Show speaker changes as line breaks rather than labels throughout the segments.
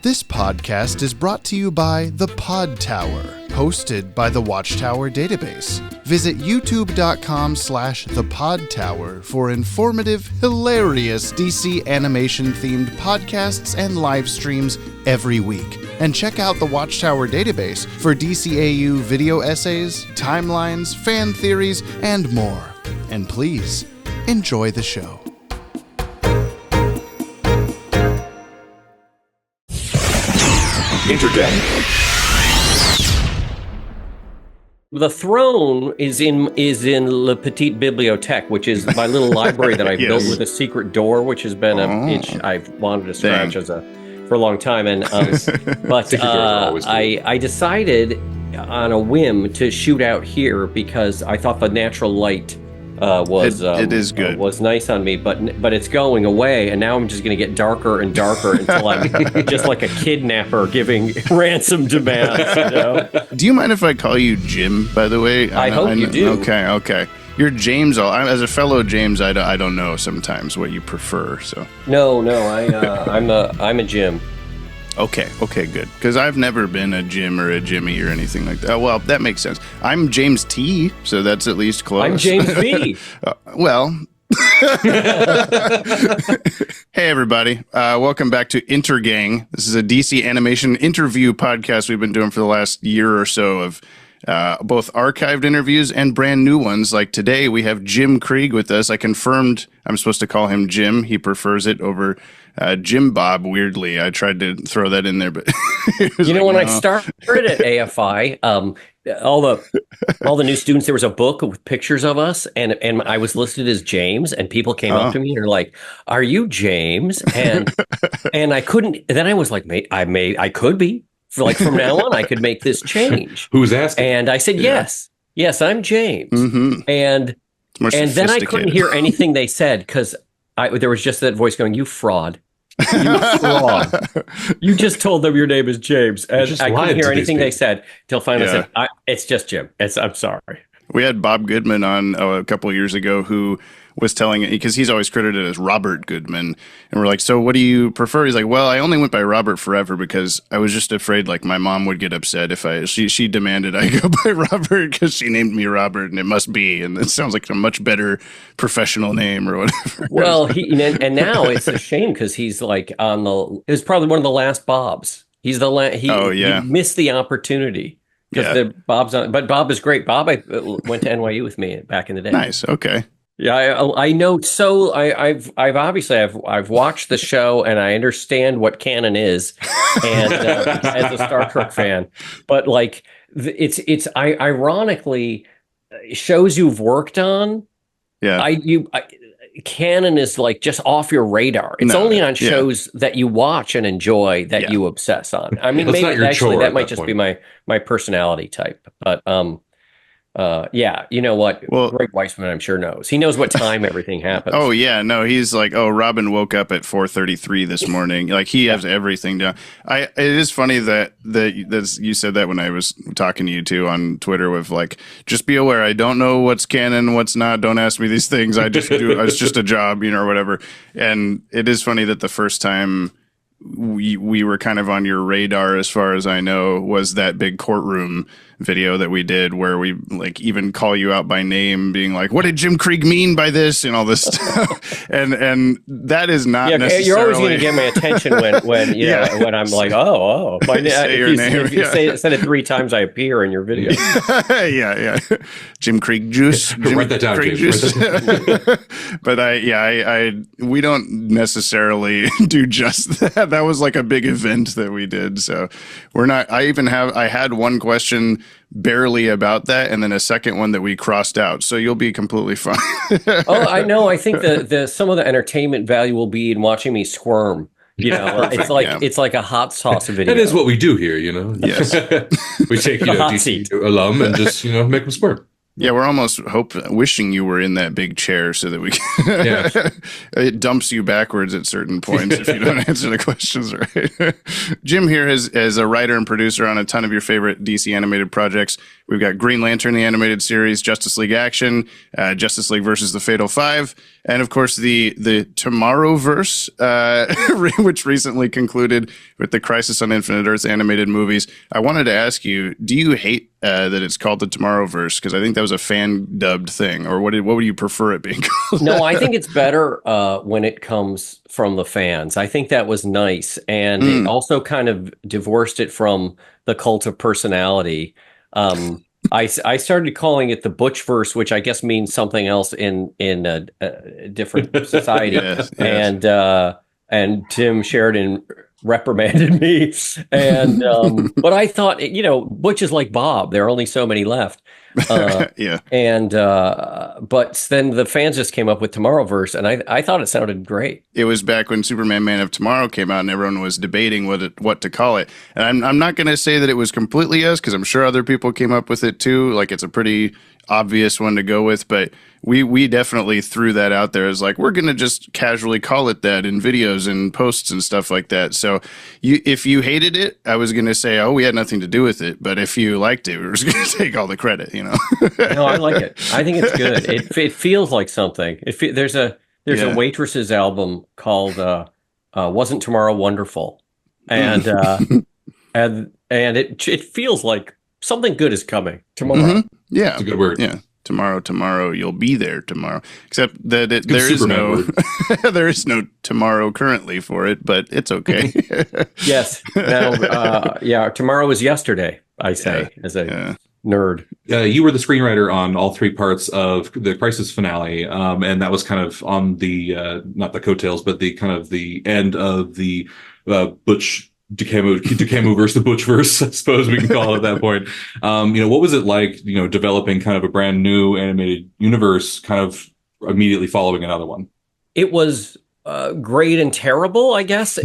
This podcast is brought to you by The Pod Tower, hosted by the Watchtower Database. Visit youtube.com/thepodtower for informative, hilarious DC animation-themed podcasts and live streams every week. And check out the Watchtower Database for DCAU video essays, timelines, fan theories, and more. And please, enjoy the show.
Intergang.
The throne is in Le Petit Bibliothèque, which is my little library that I've built with a secret door, which has been an itch I've wanted to scratch for a long time. And but I decided on a whim to shoot out here because I thought the natural light
it is good.
Was nice on me, but it's going away, and now I'm just going to get darker and darker until I'm just like a kidnapper giving ransom demands. You know?
Do you mind if I call you Jim? By the way,
I hope you do.
Okay. You're James. As a fellow James, I don't know sometimes what you prefer. So
no, I'm a Jim.
Okay, good. Because I've never been a Jim or a Jimmy or anything like that. Well, that makes sense. I'm James T, so that's at least close.
I'm James B.
Well. Hey, everybody. Welcome back to Intergang. This is a DC animation interview podcast we've been doing for the last year or so of both archived interviews and brand new ones. Like today, we have Jim Krieg with us. I confirmed I'm supposed to call him Jim. He prefers it over Jim Bob, weirdly. I tried to throw that in there, but
when I started at AFI, all the new students, there was a book with pictures of us, and I was listed as James, and people came up to me and were like, "Are you James?" And I couldn't. Then I was like, I could be. Like from now on, I could make this change.
Who was asking?
And I said, yes, I'm James.
Mm-hmm.
And then I couldn't hear anything they said because there was just that voice going, "You fraud. You fraud. You just told them your name is James." And I couldn't hear anything they said until finally I said, "It's just Jim. I'm sorry."
We had Bob Goodman on a couple of years ago who was telling it because he's always credited as Robert Goodman. And we're like, "So what do you prefer?" He's like, "Well, I only went by Robert forever because I was just afraid like my mom would get upset if she demanded I go by Robert because she named me Robert and it must be. And it sounds like a much better professional name or whatever."
Well, and now it's a shame because he's like it was probably one of the last Bobs. He's he missed the opportunity. Because Bob's on, but Bob is great. Bob went to NYU with me back in the day.
Nice. Okay.
Yeah, I know. So I've obviously watched the show and I understand what Canon is, and as a Star Trek fan, but like it's ironically shows you've worked on.
Yeah.
Canon is like just off your radar. It's only on shows that you watch and enjoy that you obsess on. I mean, maybe actually that might just be my personality type. But you know what?
Well,
Greg Weissman, I'm sure knows. He knows what time everything happens.
Oh yeah, no, he's like, Robin woke up at 4:33 this morning. Like he has everything down. It is funny that you said that when I was talking to you too on Twitter with like, just be aware, I don't know what's canon, what's not. Don't ask me these things. I just do. It's just a job, or whatever. And it is funny that the first time we were kind of on your radar, as far as I know, was that big courtroom video that we did where we like even call you out by name, being like, "What did Jim Krieg mean by this?" and all this stuff. and that is not necessarily. You're always going to
get my attention when when I'm like, oh,
say your name.
If you said it 3 times, I appear in your video.
yeah. Jim Krieg juice.
Write that down, Krieg juice.
But we don't necessarily do just that. That was like a big event that we did. So we're not. I had one question barely about that, and then a second one that we crossed out. So you'll be completely fine.
I know. I think the some of the entertainment value will be in watching me squirm. It's like a hot sauce video.
That is what we do here.
Yes,
we take DC alum and just make them squirm.
Yeah, we're almost wishing you were in that big chair so that we can it dumps you backwards at certain points if you don't answer the questions right. Jim here is a writer and producer on a ton of your favorite DC animated projects. We've got Green Lantern, the animated series, Justice League Action, Justice League versus the Fatal Five, And of course, the Tomorrowverse, which recently concluded with the Crisis on Infinite Earths animated movies. I wanted to ask you, do you hate that it's called the Tomorrowverse? Because I think that was a fan dubbed thing. Or what would you prefer it being called?
No, I think it's better when it comes from the fans. I think that was nice. And it also kind of divorced it from the cult of personality. I started calling it the Butchverse, which I guess means something else in a different society.
Yes.
And Tim Sheridan reprimanded me. And but I thought, Butch is like Bob. There are only so many left.
Yeah.
And but then the fans just came up with Tomorrowverse, and I thought it sounded great.
It was back when Superman Man of Tomorrow came out and everyone was debating what to call it. And I'm not going to say that it was completely us, because I'm sure other people came up with it too. Like, it's a pretty obvious one to go with, but we definitely threw that out there as like, we're going to just casually call it that in videos and posts and stuff like that. So if you hated it, I was going to say, oh, we had nothing to do with it. But if you liked it, we were just going to take all the credit,
No, I like it. I think it's good. It feels like something. There's a Waitresses album called Wasn't Tomorrow Wonderful? And and it feels like something good is coming tomorrow.
Mm-hmm. Yeah.
It's a good word.
Yeah. Tomorrow, you'll be there tomorrow. Except that there is no tomorrow currently for it, but it's okay.
Yes. Now, tomorrow is yesterday, I say, as a nerd.
You were the screenwriter on all three parts of the Crisis finale, and that was kind of on the not the coattails, but the kind of the end of the Butch DCAMU versus the Butchverse, I suppose we can call it at that point. What was it like, developing kind of a brand new animated universe, kind of immediately following another one?
It was great and terrible, I guess.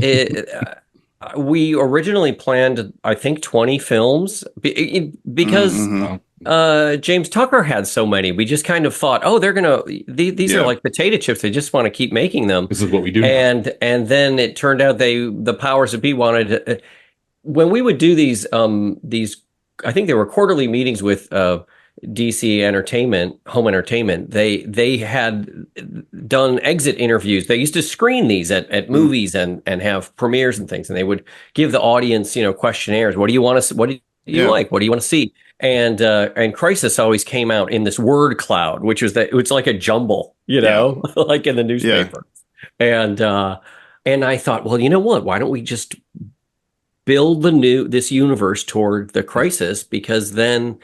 We originally planned, I think, 20 films because James Tucker had so many. We just kind of thought, these are like potato chips. They just want to keep making them.
This is what we do.
And then it turned out the powers that be wanted when we would do these, I think there were quarterly meetings with DC Entertainment, Home Entertainment. They had done exit interviews. They used to screen these at movies and have premieres and things. And they would give the audience, questionnaires. What do you want to? What do you like? What do you want to see? And Crisis always came out in this word cloud, which was it's like a jumble, like in the newspaper. Yeah. And I thought, well, you know what? Why don't we just build this universe toward the Crisis? Because then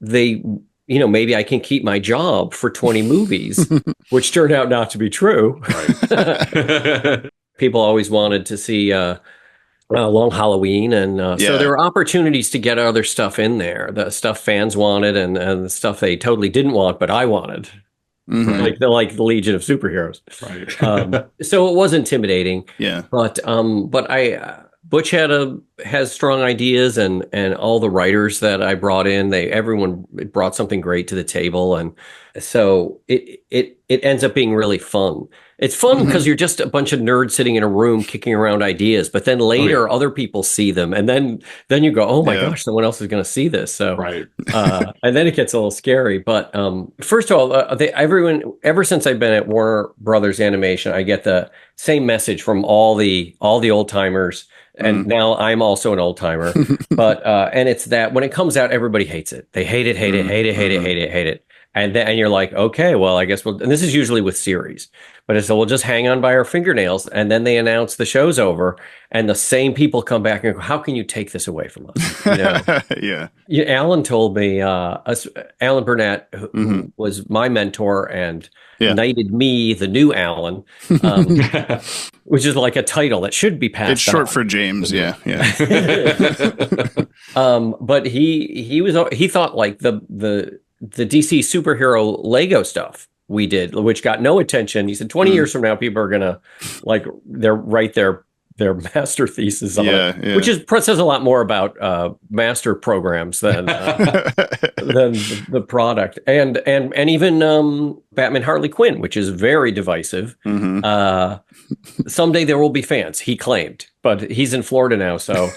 maybe I can keep my job for 20 movies, which turned out not to be true. Right. People always wanted to see Long Halloween, and so there were opportunities to get other stuff in there, the stuff fans wanted and the stuff they totally didn't want, but I wanted. Mm-hmm. like the Legion of Superheroes. Right. So it was intimidating. Yeah. But Butch has strong ideas, and all the writers that I brought in, everyone brought something great to the table, and so it ends up being really fun. It's fun because you're just a bunch of nerds sitting in a room kicking around ideas, but then later other people see them, and then you go, oh my gosh, someone else is going to see this. So
right,
and then it gets a little scary. But first of all, everyone ever since I've been at Warner Brothers Animation, I get the same message from all the old timers. And now I'm also an old timer, but and it's that when it comes out, everybody hates it. They hate it. And you're like, okay, well, I guess and this is usually with series, but it's we'll just hang on by our fingernails. And then they announce the show's over, and the same people come back and go, how can you take this away from us?
Yeah.
Alan told me, Alan Burnett, who was my mentor and knighted me, the new Alan, which is like a title that should be passed.
It's short
on.
For James. Yeah.
But he thought like the DC superhero Lego stuff we did, which got no attention. He said 20 years from now, people are gonna write their master thesis on it, which says a lot more about master programs than the product, and even Batman Harley Quinn, which is very divisive. Someday there will be fans, he claimed, but he's in Florida now, so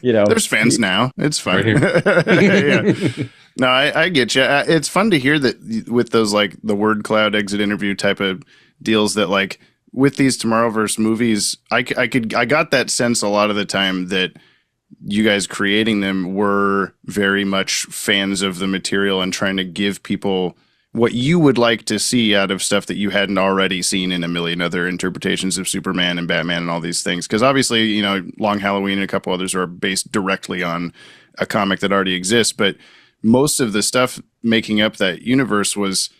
there's fans now. It's fine. Right. No, I get you. It's fun to hear that with those like the word cloud exit interview type of deals that like with these Tomorrowverse movies, I got that sense a lot of the time that you guys creating them were very much fans of the material and trying to give people what you would like to see out of stuff that you hadn't already seen in a million other interpretations of Superman and Batman and all these things. Because obviously, you know, Long Halloween and a couple others are based directly on a comic that already exists. But most of the stuff making up that universe was,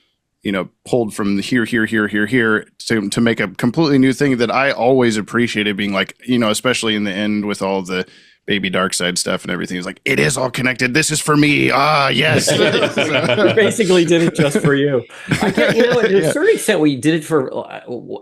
you know, pulled from here to make a completely new thing that I always appreciated being like, you know, especially in the end with all the Baby Darkseid stuff and everything. It's like, it is all connected. This is for me. Ah, yes.
We basically did it just for you. You know, to a certain extent, we did it for,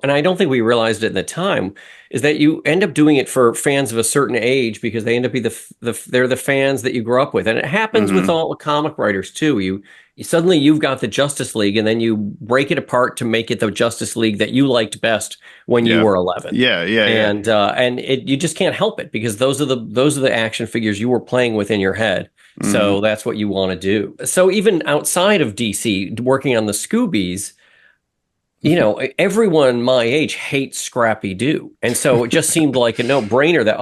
and I don't think we realized it at the time, is that you end up doing it for fans of a certain age because they end up they're the fans that you grew up with. And it happens with all the comic writers too. Suddenly you've got the Justice League and then you break it apart to make it the Justice League that you liked best when you were 11. And you just can't help it because those are the action figures you were playing with in your head. So that's what you want to do. So even outside of DC, working on the Scoobies, you know, everyone my age hates Scrappy-Doo. And so it just seemed like a no-brainer that,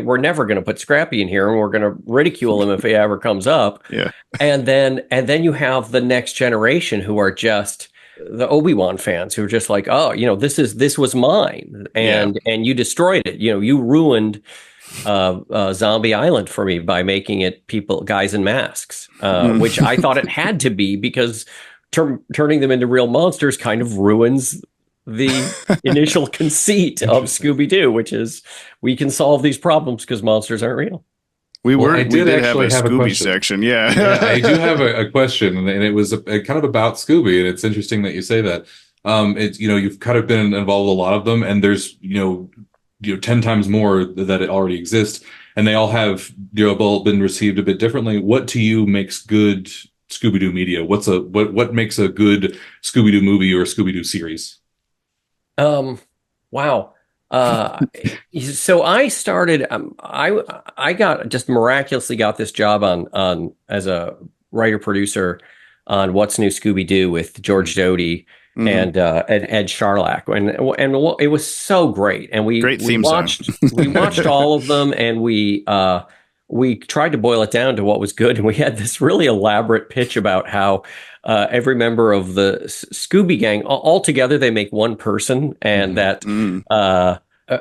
we're never going to put Scrappy in here and we're going to ridicule him if he ever comes up.
Yeah.
And then you have the next generation who are just the Obi-Wan fans who are just like, oh, you know, this was mine. And you destroyed it. You know, you ruined Zombie Island for me by making it guys in masks, which I thought it had to be because turning them into real monsters kind of ruins the initial conceit of Scooby-Doo, which is we can solve these problems because monsters aren't real.
We did have a Scooby section. Yeah,
I do have a question, and it was kind of about Scooby, and it's interesting that you say that. It's, you know, you've kind of been involved with a lot of them, and there's, you know, 10 times more that it already exists, and they all have, you know, been received a bit differently. What to you makes good Scooby-Doo media? What makes a good Scooby-Doo movie or Scooby-Doo series?
Wow. So I started, I miraculously got this job on as a writer producer on What's New Scooby-Doo with George Doty and Ed Charlak, and it was so great. And we watched all of them, and we tried to boil it down to what was good. And we had this really elaborate pitch about how every member of the Scooby Gang, all together, they make one person, and that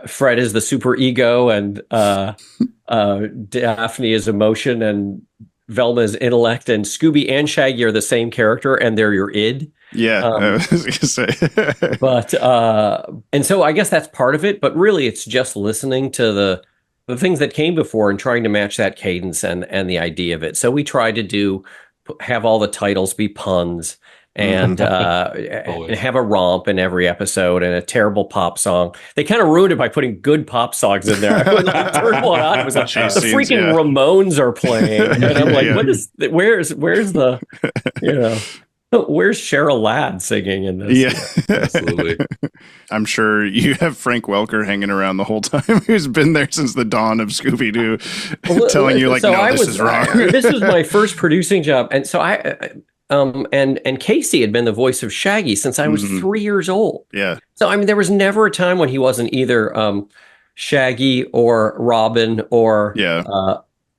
Fred is the super ego, and Daphne is emotion, and Velma is intellect, and Scooby and Shaggy are the same character, and they're your id.
Yeah, I was going to say.
But and so I guess that's part of it. But really, it's just listening to the things that came before and trying to match that cadence and the idea of it. So we tried to have all the titles be puns and have a romp in every episode and a terrible pop song. They kind of ruined it by putting good pop songs in there. I would turn one on. It was like, the freaking Ramones are playing. And I'm like, where's the, you know, where's Cheryl Ladd singing in this?
Yeah,
absolutely.
I'm sure you have Frank Welker hanging around the whole time, who's been there since the dawn of Scooby-Doo, telling you like, no, this is wrong.
This was my first producing job, and so and Casey had been the voice of Shaggy since I was 3 years old.
Yeah.
So I mean, there was never a time when he wasn't either Shaggy or Robin or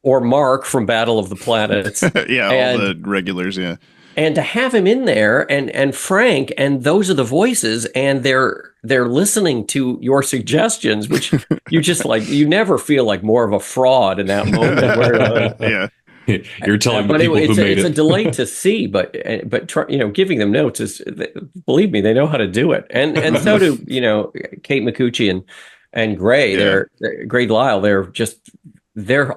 Mark from Battle of the Planets.
All the regulars. Yeah.
And to have him in there and Frank, and those are the voices, and they're listening to your suggestions, which you just like, you never feel like more of a fraud in that moment. Where,
you're telling
but
people who made
it's a delight to see, but you know, giving them notes is, believe me, they know how to do it. And so do, you know, Kate Micucci and Gray, they're Gray Lyle. They're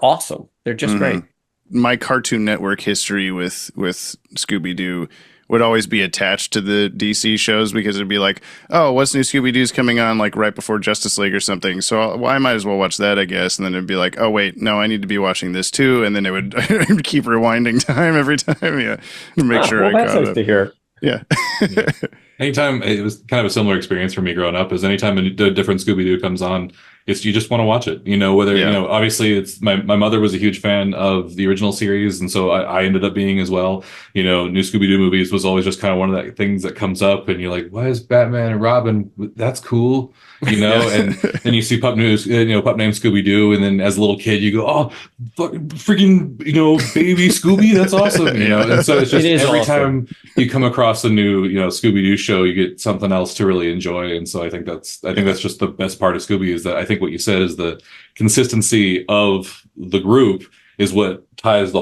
awesome. They're just great.
My Cartoon Network history with Scooby-Doo would always be attached to the DC shows because it'd be like, oh, what's new Scooby-Doo's coming on like right before Justice League or something. So I might as well watch that, I guess. And then it'd be like, oh, wait, no, I need to be watching this too. And then it would keep rewinding time every time. Yeah. To make sure I caught
that's nice
up.
To hear.
Yeah.
Anytime, it was kind of a similar experience for me growing up, is anytime a different Scooby-Doo comes on, you just want to watch it, whether, obviously it's my mother was a huge fan of the original series. And so I ended up being as well, new Scooby-Doo movies was always just kind of one of the things that comes up and you're like, why is Batman and Robin? That's cool. And then you see pup named Scooby-Doo. And then as a little kid, you go, oh, freaking, baby Scooby. That's awesome. And so it's just every time you come across a new, Scooby-Doo show, you get something else to really enjoy. And so I think that's just the best part of Scooby is that I think what you said is the consistency of the group is what ties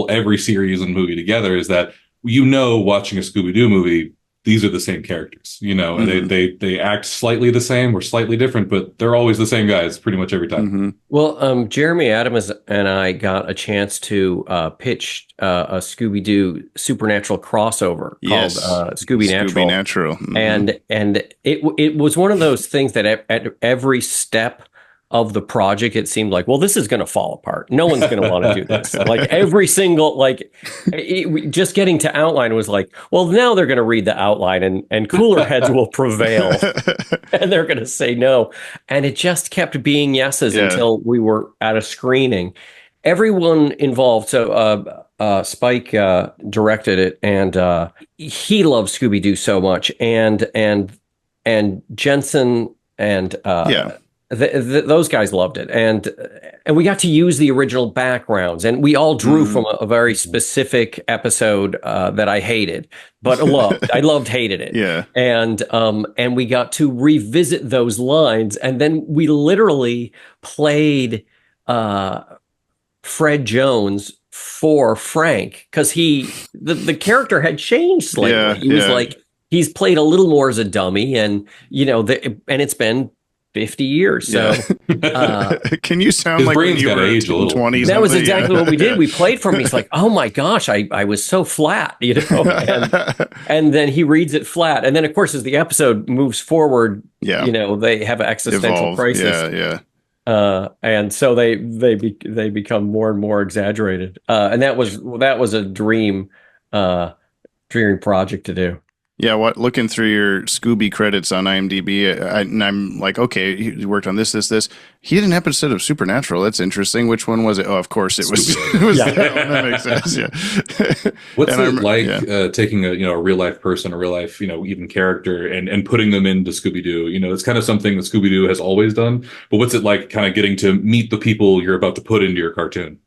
every series and movie together is that, watching a Scooby-Doo movie, these are the same characters, and they act slightly the same or slightly different, but they're always the same guys pretty much every time.
Mm-hmm.
Well, Jeremy Adams and I got a chance to pitch a Scooby-Doo supernatural crossover called Scoobynatural.
Mm-hmm.
And it was one of those things that at every step of the project, it seemed like, well, this is going to fall apart. No one's going to want to do this. Like every single, just getting to outline was like, well, now they're going to read the outline and cooler heads will prevail and they're going to say no. And it just kept being yeses until we were at a screening. Everyone involved. So Spike directed it and he loves Scooby-Doo so much. And Jensen and those guys loved it, and we got to use the original backgrounds, and we all drew from a very specific episode that I hated, but loved. Hated it.
Yeah,
and we got to revisit those lines, and then we literally played Fred Jones for Frank because the character had changed slightly.
Yeah,
he was like he's played a little more as a dummy, and and it's been 50 years. So
can you sound like when you were 20s?
That was exactly what we did. We played for him. He's like, oh my gosh, I was so flat, and then he reads it flat. And then of course, as the episode moves forward, they have an existential crisis. And so they become more and more exaggerated. And that was a dream project to do.
Yeah, looking through your Scooby credits on IMDb, and I'm like, okay, he worked on this. He did an episode of Supernatural. That's interesting. Which one was it? Oh, of course, it was. That one. That makes sense. Yeah.
What's it taking a real life person, a real life, even character, and putting them into Scooby-Doo? It's kind of something that Scooby-Doo has always done. But what's it like, kind of getting to meet the people you're about to put into your cartoon?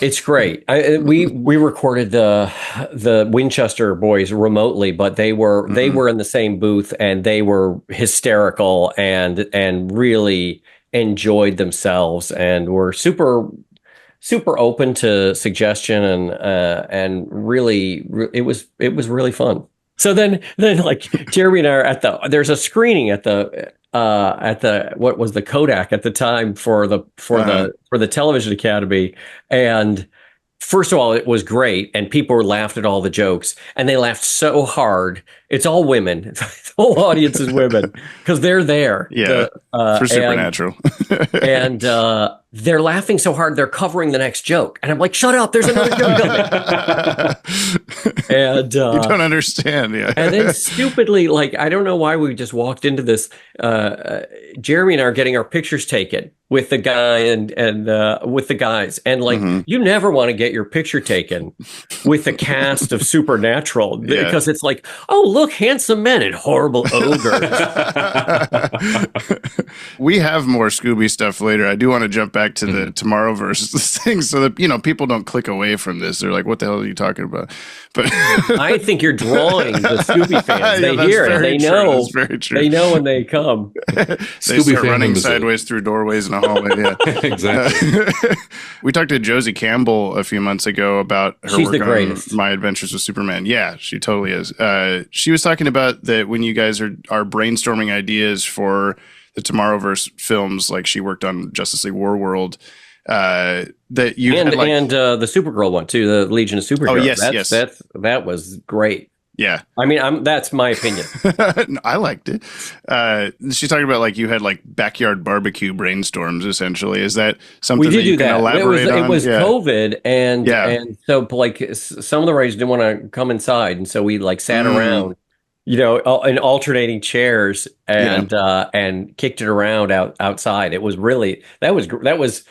It's great. We recorded the Winchester boys remotely, but they were in the same booth and they were hysterical and really enjoyed themselves and were super open to suggestion and really it was really fun. So then like Jeremy and I are there's a screening at the what was the Kodak at the time for the Television Academy, and first of all, it was great, and people laughed at all the jokes, and they laughed so hard. It's all women. The whole audience is women because they're there.
Yeah, for Supernatural.
And they're laughing so hard, they're covering the next joke. And I'm like, shut up, there's another joke coming. And
you don't understand, yeah.
And then stupidly, I don't know why we just walked into this. Jeremy and I are getting our pictures taken with the guy and with the guys. And you never want to get your picture taken with the cast of Supernatural because it's like, oh, look, handsome men and horrible ogres.
We have more Scooby stuff later. I do want to jump back to the Tomorrowverse thing so that, people don't click away from this. They're like, what the hell are you talking about? But
I think you're drawing the Scooby fans. They hear it. They know.
That's very true.
They know when they come.
They start running sideways through doorways in a hallway. Yeah.
Exactly.
We talked to Josie Campbell a few months ago about her work on My Adventures with Superman. Yeah, she totally is. She was talking about that when you guys are brainstorming ideas for the Tomorrowverse films, like she worked on Justice League War World, that you
and the Supergirl one too, the Legion of Supergirl.
Oh yes,
that was great.
Yeah,
I mean, that's my opinion.
I liked it. She's talking about you had backyard barbecue brainstorms. Essentially, is that something that you can elaborate on?
It was COVID, and so some of the writers didn't want to come inside, and so we sat around, in alternating chairs and kicked it around outside. It was really that was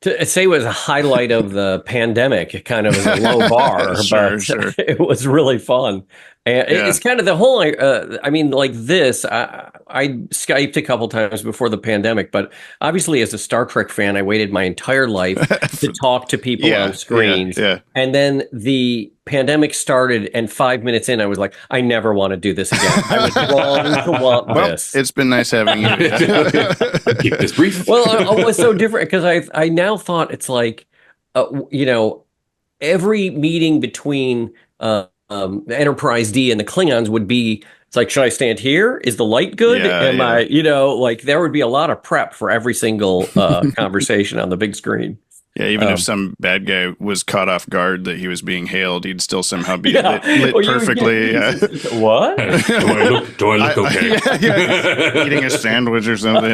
to say it was a highlight of the pandemic. It kind of was a low bar, but
sure.
It was really fun. And it's kind of the whole. I mean, like this. I Skyped a couple times before the pandemic, but obviously, as a Star Trek fan, I waited my entire life to talk to people on screens. And then the pandemic started, and 5 minutes in, I was like, I never want to do this again. I was wrong to want this.
It's been nice having you.
Keep this brief.
Well, it was so different because I now thought it's like, every meeting between the Enterprise D and the Klingons would be. It's like, should I stand here? Is the light good? Am I, like there would be a lot of prep for every single conversation on the big screen.
Yeah, even if some bad guy was caught off guard that he was being hailed, he'd still somehow be lit perfectly.
What?
Do I look okay?
Eating a sandwich or something.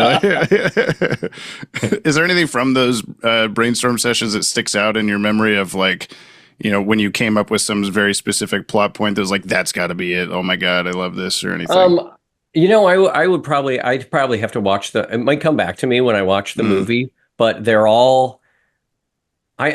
Is there anything from those brainstorm sessions that sticks out in your memory of like, when you came up with some very specific plot point that was like, that's got to be it. Oh my God, I love this or anything.
I'd probably have to watch it might come back to me when I watch the movie, but they're all, I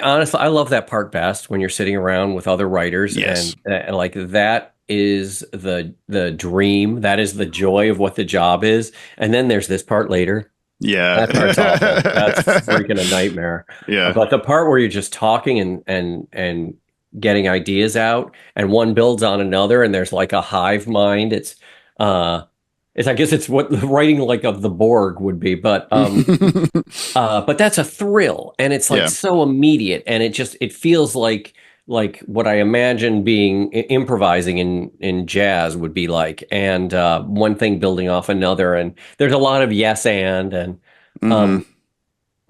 love that part best when you're sitting around with other writers and like that is the dream. That is the joy of what the job is. And then there's this part later.
Yeah.
That part's awful. That's freaking a nightmare.
Yeah.
But the part where you're just talking and getting ideas out and one builds on another and there's like a hive mind. I guess it's what the writing like of the Borg would be, but that's a thrill and it's like so immediate and it feels like what I imagine being improvising in jazz would be like, and one thing building off another, and there's a lot of yes and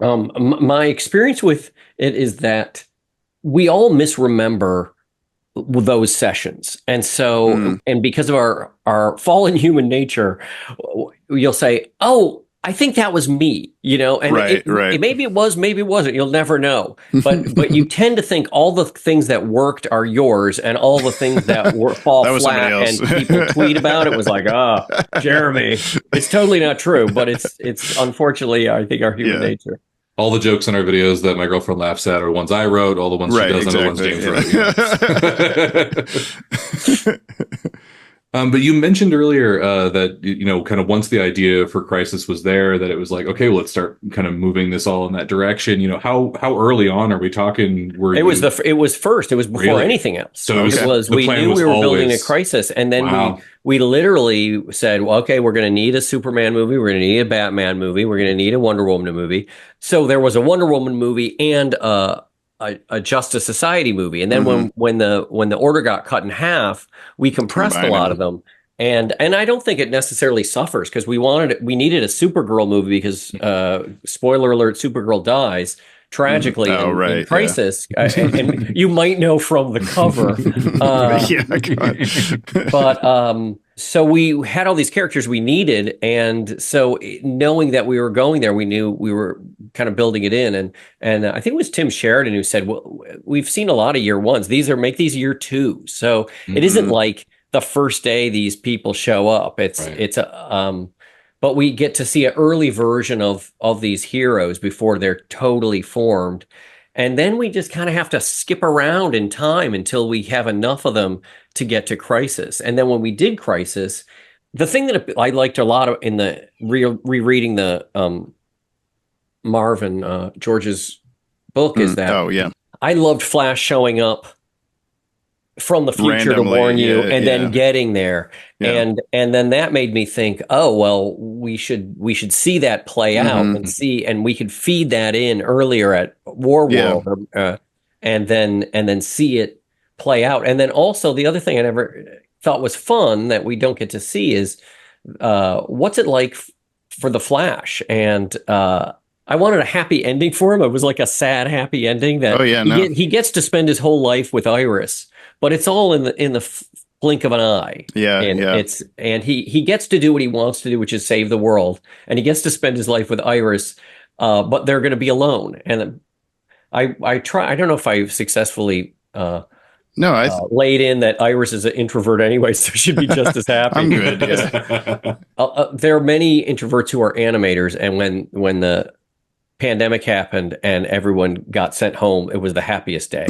my experience with it is that we all misremember those sessions, and so and because of our fallen human nature, you'll say, "Oh, I think that was me," and
right.
Maybe it was, maybe it wasn't. You'll never know. But you tend to think all the things that worked are yours, and all the things that fall flat and people tweet about it was like, Jeremy. It's totally not true, but it's unfortunately, I think, our human nature.
All the jokes in our videos that my girlfriend laughs at are the ones I wrote. All the ones she doesn't are the ones James wrote. But you mentioned earlier that, kind of once the idea for Crisis was there, that it was like, okay, well, let's start kind of moving this all in that direction. How early on are we talking? It was
first. It was before anything else.
So
we knew we were building a Crisis, and then we literally said, well, okay, we're going to need a Superman movie, we're going to need a Batman movie, we're going to need a Wonder Woman movie. So there was a Wonder Woman movie and a Justice Society movie, and then when the order got cut in half, we compressed a lot of them, and I don't think it necessarily suffers because we needed a Supergirl movie because spoiler alert, Supergirl dies tragically in Crisis, and you might know from the cover. But so we had all these characters we needed, and so knowing that we were going there, we knew we were kind of building it in, and I think it was Tim Sheridan who said, "Well, we've seen a lot of year ones. Make these year two, so it isn't like the first day these people show up. But we get to see an early version of these heroes before they're totally formed." And then we just kind of have to skip around in time until we have enough of them to get to Crisis. And then when we did Crisis, the thing that I liked a lot of in the rereading the Marvin George's book is that I loved Flash showing up from the future randomly, to warn you and then getting there. And then that made me think, oh, well, we should see that play out and we could feed that in earlier at War World and then see it play out. And then also the other thing I never thought was fun that we don't get to see is what's it like for the Flash? And I wanted a happy ending for him. It was like a sad, happy ending that he gets to spend his whole life with Iris, but it's all in the blink of an eye. And he gets to do what he wants to do, which is save the world, and he gets to spend his life with Iris, but they're going to be alone. And I don't know if I successfully
No,
laid in that Iris is an introvert anyway, so she'd be just as happy.
I'm good. Yeah.
There are many introverts who are animators, and when the pandemic happened and everyone got sent home, it was the happiest day.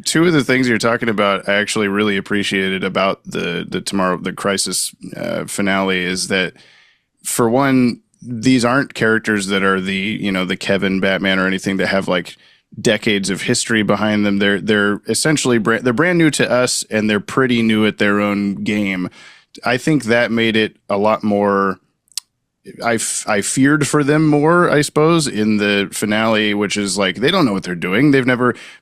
Two of the things you're talking about, I actually really appreciated about the Crisis finale is that, for one, these aren't characters that are the Kevin Batman or anything that have like decades of history behind them. They're essentially they're brand new to us, and they're pretty new at their own game. I think that made it a lot more. I feared for them more, I suppose, in the finale, which is like, they don't know what they're doing.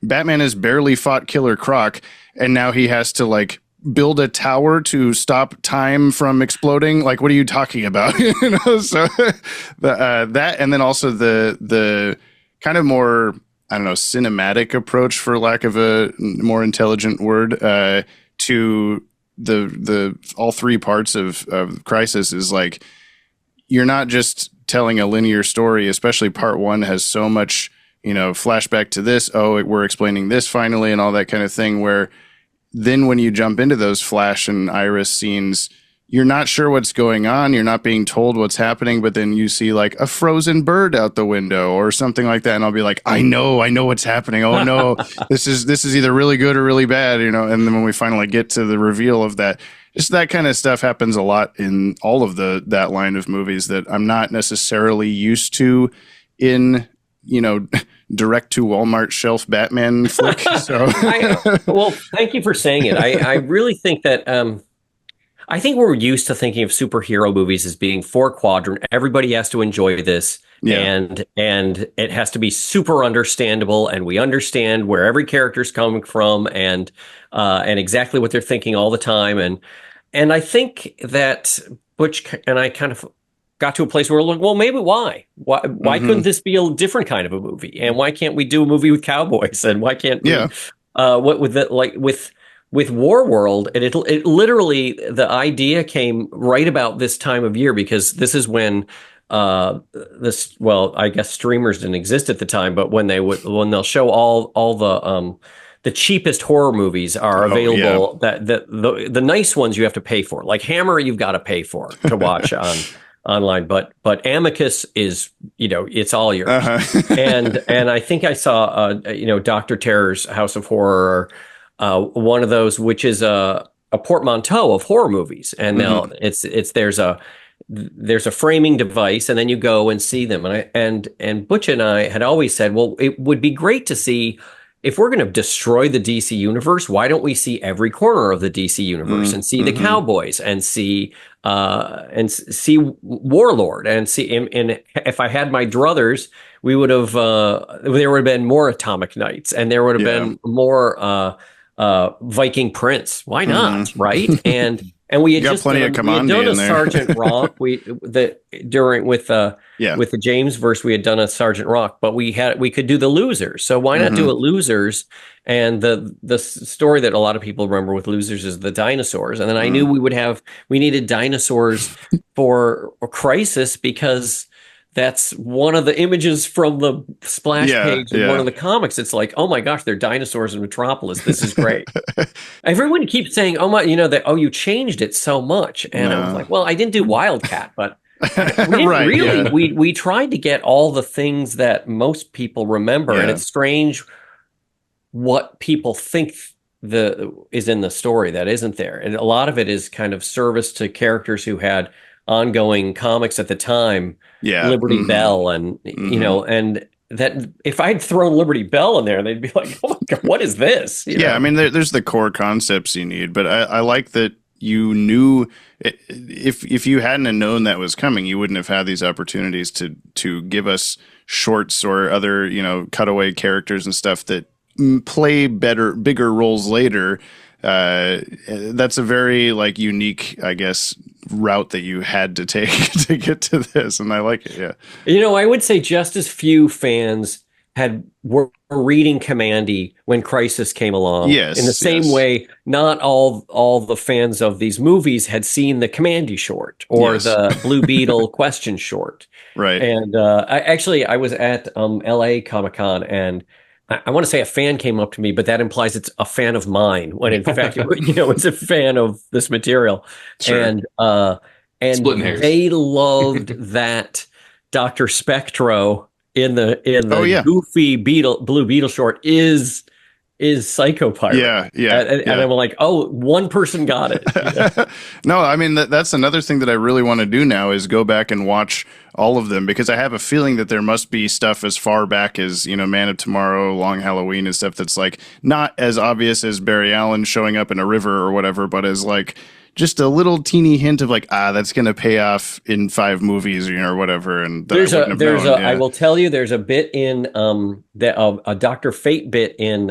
Batman has barely fought Killer Croc, and now he has to like build a tower to stop time from exploding. Like, what are you talking about? So that, and then also the kind of more, I don't know, cinematic approach, for lack of a more intelligent word, to the all three parts of Crisis is like, you're not just telling a linear story, especially part one has so much, flashback to this. Oh, we're explaining this finally and all that kind of thing, where then when you jump into those Flash and Iris scenes, you're not sure what's going on. You're not being told what's happening, but then you see like a frozen bird out the window or something like that. And I'll be like, I know what's happening. Oh no, this is either really good or really bad, And then when we finally get to the reveal of that, just that kind of stuff happens a lot in all of that line of movies that I'm not necessarily used to in, direct to Walmart shelf Batman flick. So,
well, thank you for saying it. I really think that, I think we're used to thinking of superhero movies as being 4-quadrant. Everybody has to enjoy this. Yeah. And it has to be super understandable, and we understand where every character's coming from and exactly what they're thinking all the time. And I think that Butch and I kind of got to a place where we're like, well, maybe why couldn't this be a different kind of a movie? And why can't we do a movie with cowboys? And why can't we, what with it, like with War World, and it literally, the idea came right about this time of year, because this is when I guess streamers didn't exist at the time, but when they'll show all the cheapest horror movies are available, that the nice ones you have to pay for. Like Hammer, you've got to pay for to watch on online, but Amicus is, it's all yours. And I think I saw Dr. Terror's House of Horror, one of those, which is a portmanteau of horror movies, and now there's a framing device, and then you go and see them. And Butch and I had always said, well, it would be great to see, if we're going to destroy the DC universe, why don't we see every corner of the DC universe and see the Cowboys and see Warlord and see. And if I had my druthers, we would have there would have been more Atomic Knights, and there would have been more Viking Prince. Why not? Right? And we had just done a Sergeant Rock. With the James verse, we had done a Sergeant Rock, but we could do the Losers. So why not do it Losers? And the story that a lot of people remember with Losers is the dinosaurs. And then I knew we needed dinosaurs for Crisis, because that's one of the images from the splash page of one of the comics. It's like, oh my gosh, they're dinosaurs in Metropolis. This is great. Everyone keeps saying, oh my, you changed it so much. And I was like, well, I didn't do Wildcat, but we didn't we tried to get all the things that most people remember. And it's strange what people think is in the story that isn't there. And a lot of it is kind of service to characters who had ongoing comics at the time. Liberty Bell, and and that if I'd thrown Liberty Bell in there, they'd be like, oh my God, what is this?
I mean, there's the core concepts you need, but I like that you knew, if you hadn't have known that was coming, you wouldn't have had these opportunities to give us shorts or other, cutaway characters and stuff that play bigger roles later. That's a very unique, I guess, route that you had to take to get to this, and I like it.
I would say just as few fans were reading Commandy when Crisis came along.
Yes,
in the same way, not all the fans of these movies had seen the Commandy short or the Blue Beetle question short.
Right.
And I was at LA Comic-Con, and I want to say a fan came up to me, but that implies it's a fan of mine when in fact, it's a fan of this material.
Sure.
And they loved that Dr. Spectro in the goofy Blue Beetle short is Psycho Pirate. And I'm like, one person got it.
No, I mean, that's another thing that I really want to do now is go back and watch all of them, because I have a feeling that there must be stuff as far back as, Man of Tomorrow, Long Halloween, and stuff that's like not as obvious as Barry Allen showing up in a river or whatever, but as like just a little teeny hint of like, that's going to pay off in 5 movies, or whatever. And
I will tell you, there's a bit in a Dr. Fate bit in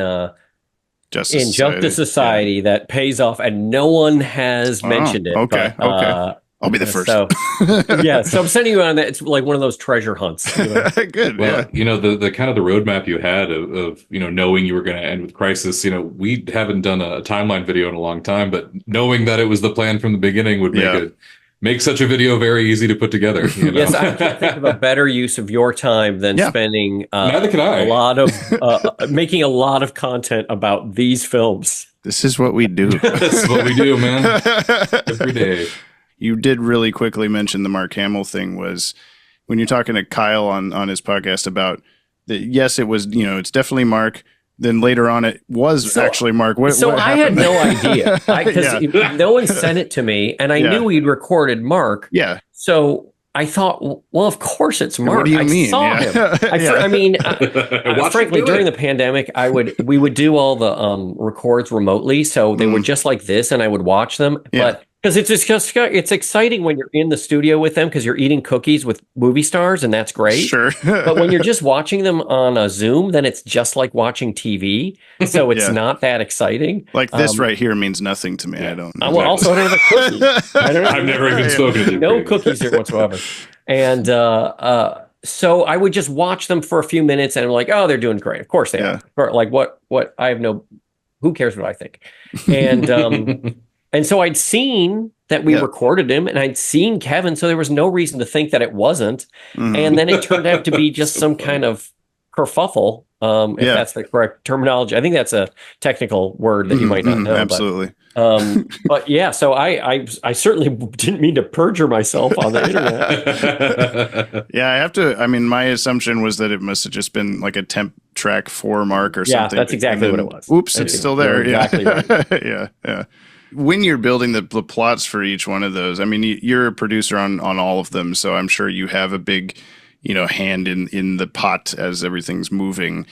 Justice Society that pays off, and no one has mentioned it.
Okay. I'll be the first.
So I'm sending you on that. It's like one of those treasure hunts.
Good.
Well, the kind of the roadmap you had of knowing you were going to end with Crisis. We haven't done a timeline video in a long time, but knowing that it was the plan from the beginning would make such a video very easy to put together.
Yes, I can't think of a better use of your time than spending
neither can I.
a lot of making a lot of content about these films.
This is what we do.
This is what we do, man. Every day.
You did really quickly mention the Mark Hamill thing. Was when you're talking to Kyle on his podcast about that. Yes, it was. It's definitely Mark. Then later on, it was actually Mark. What
I had no idea because no one sent it to me, and I knew we'd recorded Mark.
Yeah.
So I thought, well, of course it's Mark.
What do you mean?
Saw him. Frankly, during the pandemic, we would do all the records remotely, so they were just like this, and I would watch them, but. Because it's exciting when you're in the studio with them because you're eating cookies with movie stars, and that's great.
Sure.
But when you're just watching them on a Zoom, then it's just like watching TV. So it's not that exciting.
Like this right here means nothing to me. I don't know.
I also don't have a cookie.
I've never even spoken to you.
No cookies here whatsoever. And so I would just watch them for a few minutes, and I'm like, oh, they're doing great. Of course they are. Like what? I have no. Who cares what I think? And. And so I'd seen that we recorded him, and I'd seen Kevin, so there was no reason to think that it wasn't. And then it turned out to be just some kind of kerfuffle, if that's the correct terminology. I think that's a technical word that you might not know.
Absolutely.
But so I certainly didn't mean to perjure myself on the internet.
I have to. I mean, my assumption was that it must have just been like a temp track for Mark or something.
Yeah, that's exactly what it was.
Oops, it's still there.
Exactly right.
Yeah. When you're building the plots for each one of those, I mean, you're a producer on all of them, so I'm sure you have a big, hand in the pot as everything's moving.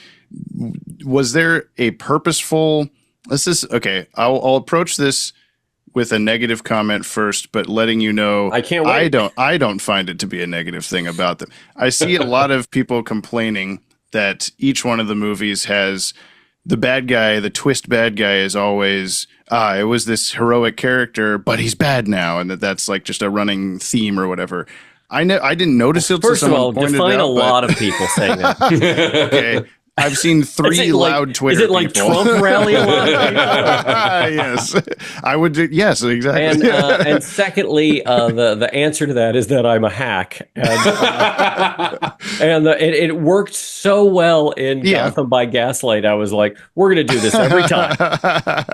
Was there a purposeful? I'll approach this with a negative comment first, but letting you know,
I can't wait.
I don't find it to be a negative thing about them. I see a lot of people complaining that each one of the movies has. The bad guy, the twist bad guy is always, it was this heroic character, but he's bad now. And that's like just a running theme or whatever. I didn't notice it.
First of all, define a lot of people saying that.
Okay. I've seen 3 loud Twitter
people. Is it like Trump rally a lot of people?
Yes. I would do. Yes, exactly.
And secondly, the answer to that is that I'm a hack. And it worked so well in Gotham by Gaslight. I was like, we're going to do this every time.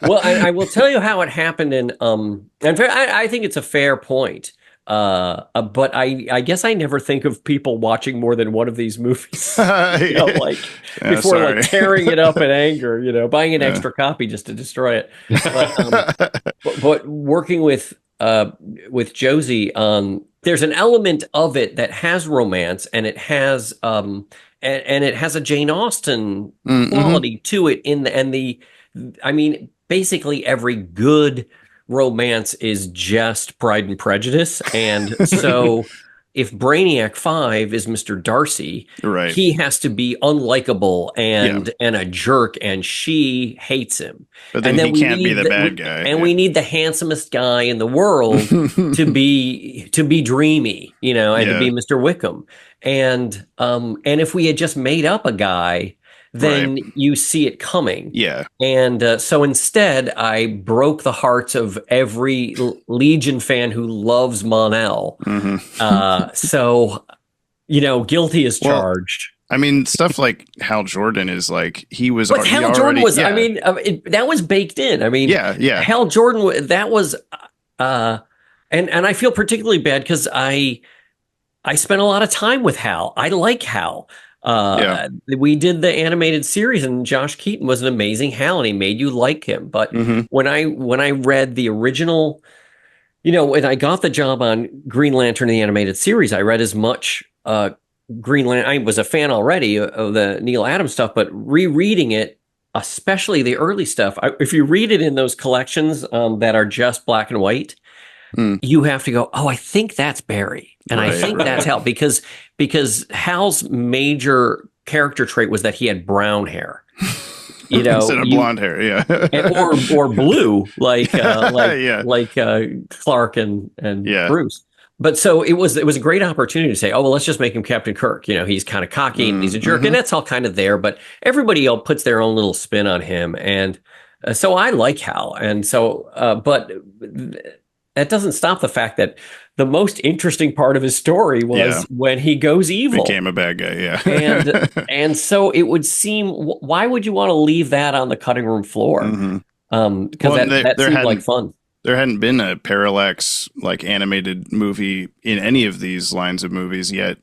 Well, I will tell you how it happened. And I think it's a fair point. But I guess I never think of people watching more than one of these movies, before like tearing it up in anger, buying an extra copy just to destroy it. But working with Josie on, there's an element of it that has romance, and it has and it has a Jane Austen quality to it. I mean, basically every good romance is just Pride and Prejudice, and so if Brainiac 5 is Mr. Darcy,
right,
he has to be unlikable and a jerk, and she hates him.
But then he can't be the bad guy.
And we need the handsomest guy in the world to be dreamy, and to be Mr. Wickham. And if we had just made up a guy, then you see it coming.
Yeah.
And so instead, I broke the hearts of every Legion fan who loves Mon-El. So, guilty as charged.
I mean, stuff like Hal Jordan is like he was.
But Hal Jordan was.
Yeah.
I mean, that was baked in. I mean,
yeah.
Hal Jordan. That was, and I feel particularly bad because I spent a lot of time with Hal. I like Hal. We did the animated series, and Josh Keaton was an amazing Hal, and he made you like him. But when I read the original, when I got the job on Green Lantern, the animated series, I read as much Green Lantern. I was a fan already of the Neil Adams stuff, but rereading it, especially the early stuff, if you read it in those collections that are just black and white, you have to go, oh, I think that's Barry, and I think that's Hal, because Hal's major character trait was that he had brown hair.
Instead of blonde hair,
or blue, like Clark and Bruce. But so it was a great opportunity to say, oh, well, let's just make him Captain Kirk. He's kind of cocky and he's a jerk, and that's all kind of there. But everybody else puts their own little spin on him, and so I like Hal, and so but that doesn't stop the fact that the most interesting part of his story was when he goes evil,
became a bad guy,
and so it would seem, why would you want to leave that on the cutting room floor? Because that seemed like fun.
There hadn't been a Parallax like animated movie in any of these lines of movies yet.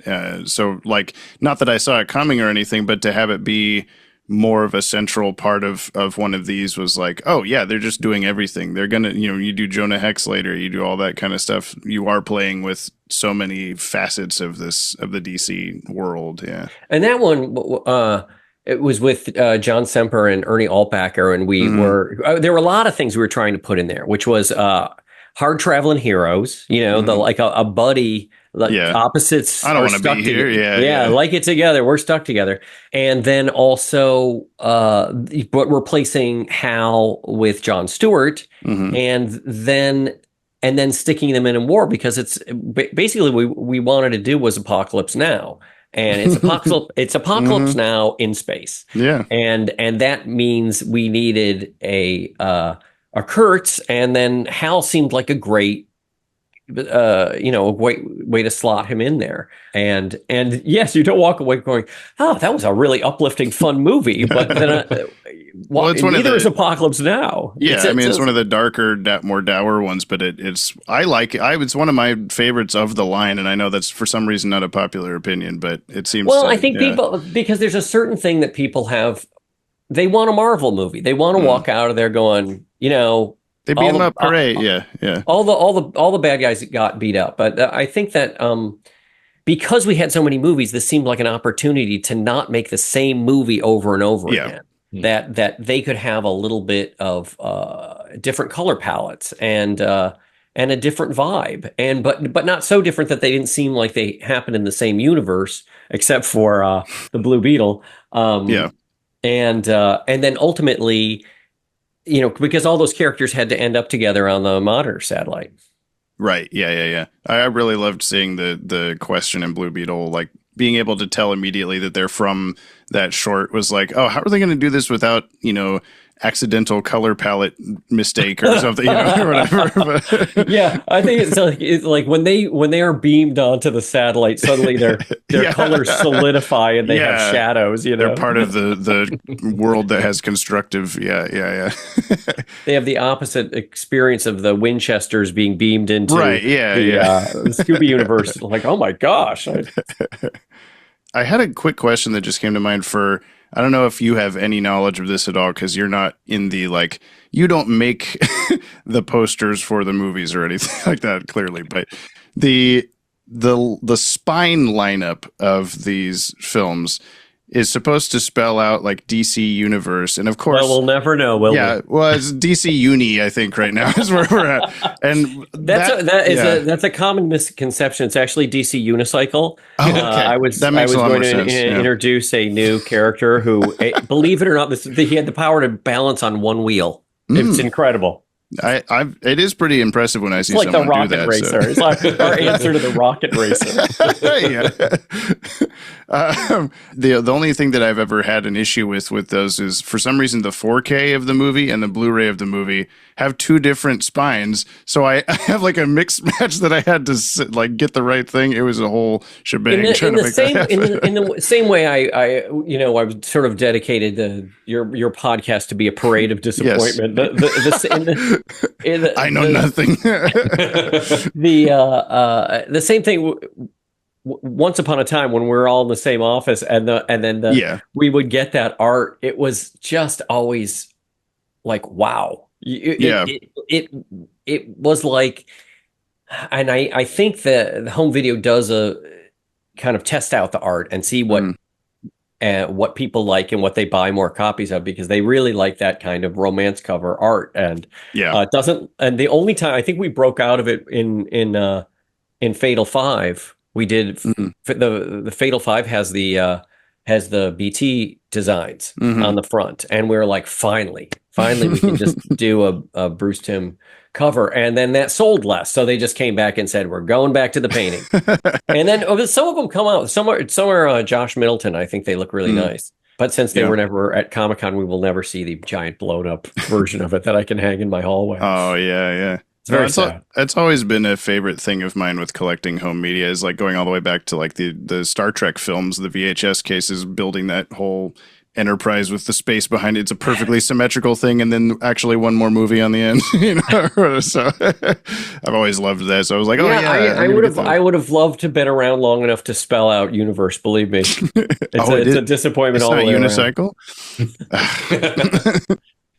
So like, not that I saw it coming or anything, but to have it be more of a central part of one of these was like, oh yeah, they're just doing everything. They're going to, you do Jonah Hex later, you do all that kind of stuff. You are playing with so many facets of the DC world. Yeah.
And that one, it was with John Semper and Ernie Altbacker, and we there were a lot of things we were trying to put in there, which was hard traveling heroes, like a buddy, opposites.
I don't want to be here. Yeah.
Like it together. We're stuck together. And then also, but replacing Hal with Jon Stewart, and then sticking them in war, because it's basically we wanted to do was Apocalypse Now. And it's Apocalypse Now in space. Yeah. And that means we needed a Kurtz, and then Hal seemed like a great a great way to slot him in there. And yes, you don't walk away going, oh, that was a really uplifting, fun movie. But then neither is Apocalypse Now.
Yeah, it's one of the darker, more dour ones, but it's one of my favorites of the line, and I know that's for some reason not a popular opinion, but it seems.
Well, I think people, because there's a certain thing that people have, they want a Marvel movie. They want to walk out of there going,
they beat him up, hooray! Yeah.
All the bad guys got beat up, but I think that because we had so many movies, this seemed like an opportunity to not make the same movie over and over again. That they could have a little bit of different color palettes and a different vibe, but not so different that they didn't seem like they happened in the same universe, except for the Blue Beetle. And then ultimately, because all those characters had to end up together on the Monitor satellite.
Right. Yeah. I really loved seeing the question in Blue Beetle, like being able to tell immediately that they're from that short was like, oh, how are they going to do this without, accidental color palette mistake or something, or whatever.
Yeah, I think it's like when they are beamed onto the satellite, suddenly their colors solidify and they have shadows.
They're part of the world that has constructive. Yeah.
They have the opposite experience of the Winchesters being beamed into the Scooby universe. Like, oh my gosh.
I had a quick question that just came to mind for. I don't know if you have any knowledge of this at all, because you're not in the, you don't make the posters for the movies or anything like that, clearly. But the spine lineup of these films is supposed to spell out DC Universe, and of course,
well, we'll never know, will we?
Yeah, well, it's DC Uni, I think, right now is where we're at, and
that's a common misconception. It's actually DC Unicycle.
Oh, okay.
I was going to introduce a new character who, believe it or not, he had the power to balance on one wheel. It's incredible.
It is pretty impressive when I see
someone
do that.
Racer. It's like our answer to the Rocket Racer.
The only thing that I've ever had an issue with those is for some reason the 4K of the movie and the Blu-ray of the movie have two different spines. So I have like a mixed match that I had to like get the right thing. It was a whole shebang. In
the same way, I've sort of dedicated your podcast to be a parade of disappointment.
Yes. I know nothing.
The same thing. Once upon a time, when we were all in the same office, we would get that art. It was just always like, wow. It was like, and I think the home video does a kind of test out the art and see what people like and what they buy more copies of, because they really like that kind of romance cover art. And it doesn't. And the only time I think we broke out of it in Fatal Five, we did the Fatal Five has the BT designs on the front, and we're like, finally we can just do a Bruce Timm cover. And then that sold less, so they just came back and said, we're going back to the painting. And then some of them come out. Some are Josh Middleton. I think they look really nice. But since they were never at Comic-Con, we will never see the giant blown up version of it that I can hang in my hallway.
Oh yeah.
It's very sad.
It's always been a favorite thing of mine with collecting home media, is like going all the way back to like the Star Trek films, the VHS cases, building that whole Enterprise with the space behind it. It's a perfectly symmetrical thing, and then actually one more movie on the end. So I've always loved that. So I was like,
I would have loved to been around long enough to spell out universe. Believe me, it's a disappointment.
It's
all
not
the way
unicycle.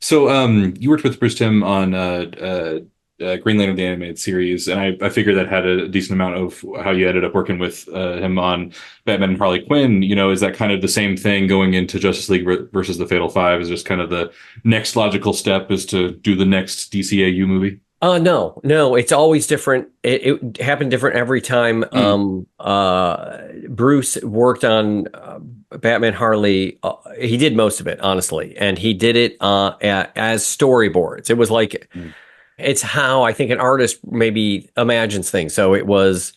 So you worked with Bruce Timm on Green Lantern, the animated series, and I figured that had a decent amount of how you ended up working with him on Batman and Harley Quinn. Is that kind of the same thing going into Justice League versus the Fatal Five? Is just kind of the next logical step is to do the next DCAU movie?
No, it's always different. It happened different every time. Bruce worked on Batman Harley. He did most of it, honestly, and he did it as storyboards. It was like. It's how I think an artist maybe imagines things. So it was,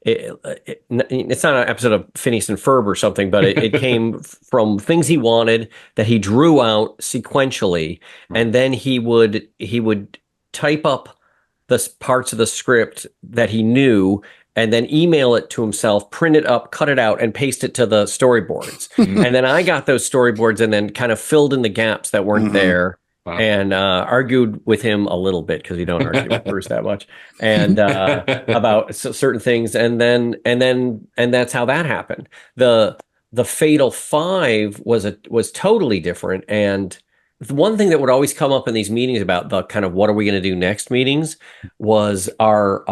it's not an episode of Phineas and Ferb or something, but it came from things he wanted that he drew out sequentially, and then he would type up the parts of the script that he knew, and then email it to himself, print it up, cut it out, and paste it to the storyboards. And then I got those storyboards and then kind of filled in the gaps that weren't there. Wow. And argued with him a little bit, because you don't argue with Bruce that much, and about certain things, and that's how that happened. The Fatal Five was totally different, and the one thing that would always come up in these meetings about the kind of what are we going to do next meetings was our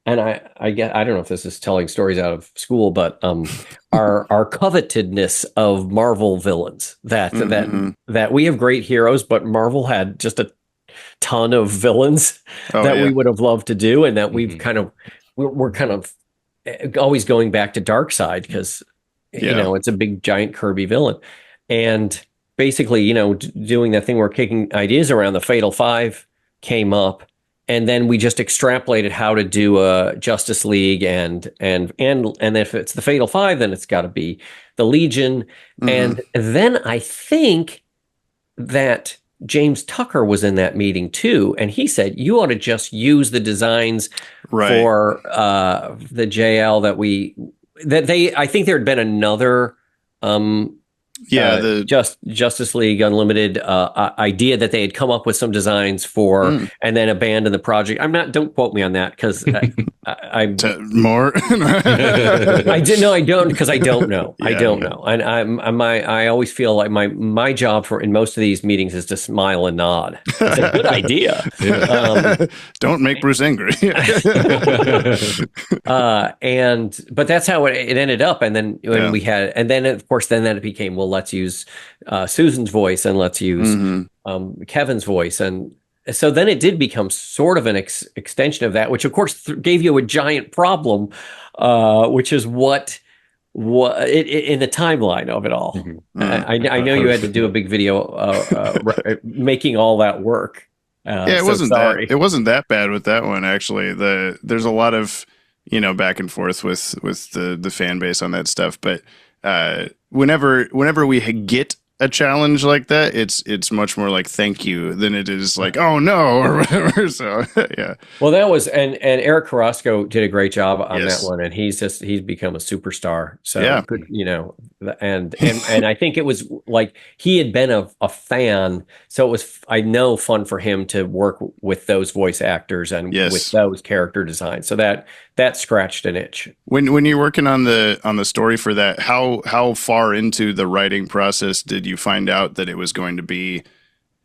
and I get, I don't know if this is telling stories out of school, but our covetedness of Marvel villains, that we have great heroes, but Marvel had just a ton of villains we would have loved to do, and that we've we're kind of always going back to Darkseid, because it's a big giant Kirby villain, and basically doing that thing where kicking ideas around. The Fatal Five came up. And then we just extrapolated how to do a Justice League, and if it's the Fatal Five, then it's got to be the Legion. And then I think that James Tucker was in that meeting too, and he said you ought to just use the designs for the JL I think there had been another Justice League Unlimited idea that they had come up with some designs for, and then abandoned the project. Don't quote me on that, because I'm
more.
I don't, because I don't know. I don't know, and I always feel like my job in most of these meetings is to smile and nod. It's a good idea.
Don't make Bruce angry.
But that's how it ended up, and then when we had, and then of course then it became, well, let's use Susan's voice, and let's use Kevin's voice, and so then it did become sort of an extension of that, which of course gave you a giant problem, which is what in the timeline of it all. I know you had to do a big video making all that work.
It wasn't that bad with that one, actually. There's a lot of back and forth with the fan base on that stuff. But whenever we get a challenge like that, it's much more like thank you than it is like oh no or whatever. So yeah.
Well, that was and Eric Carrasco did a great job on that one, and he's become a superstar. So
yeah.
And I think it was like he had been a fan, so it was fun for him to work with those voice actors and with those character designs. So that scratched an itch.
When you're working on the story for that, how far into the writing process did you find out that it was going to be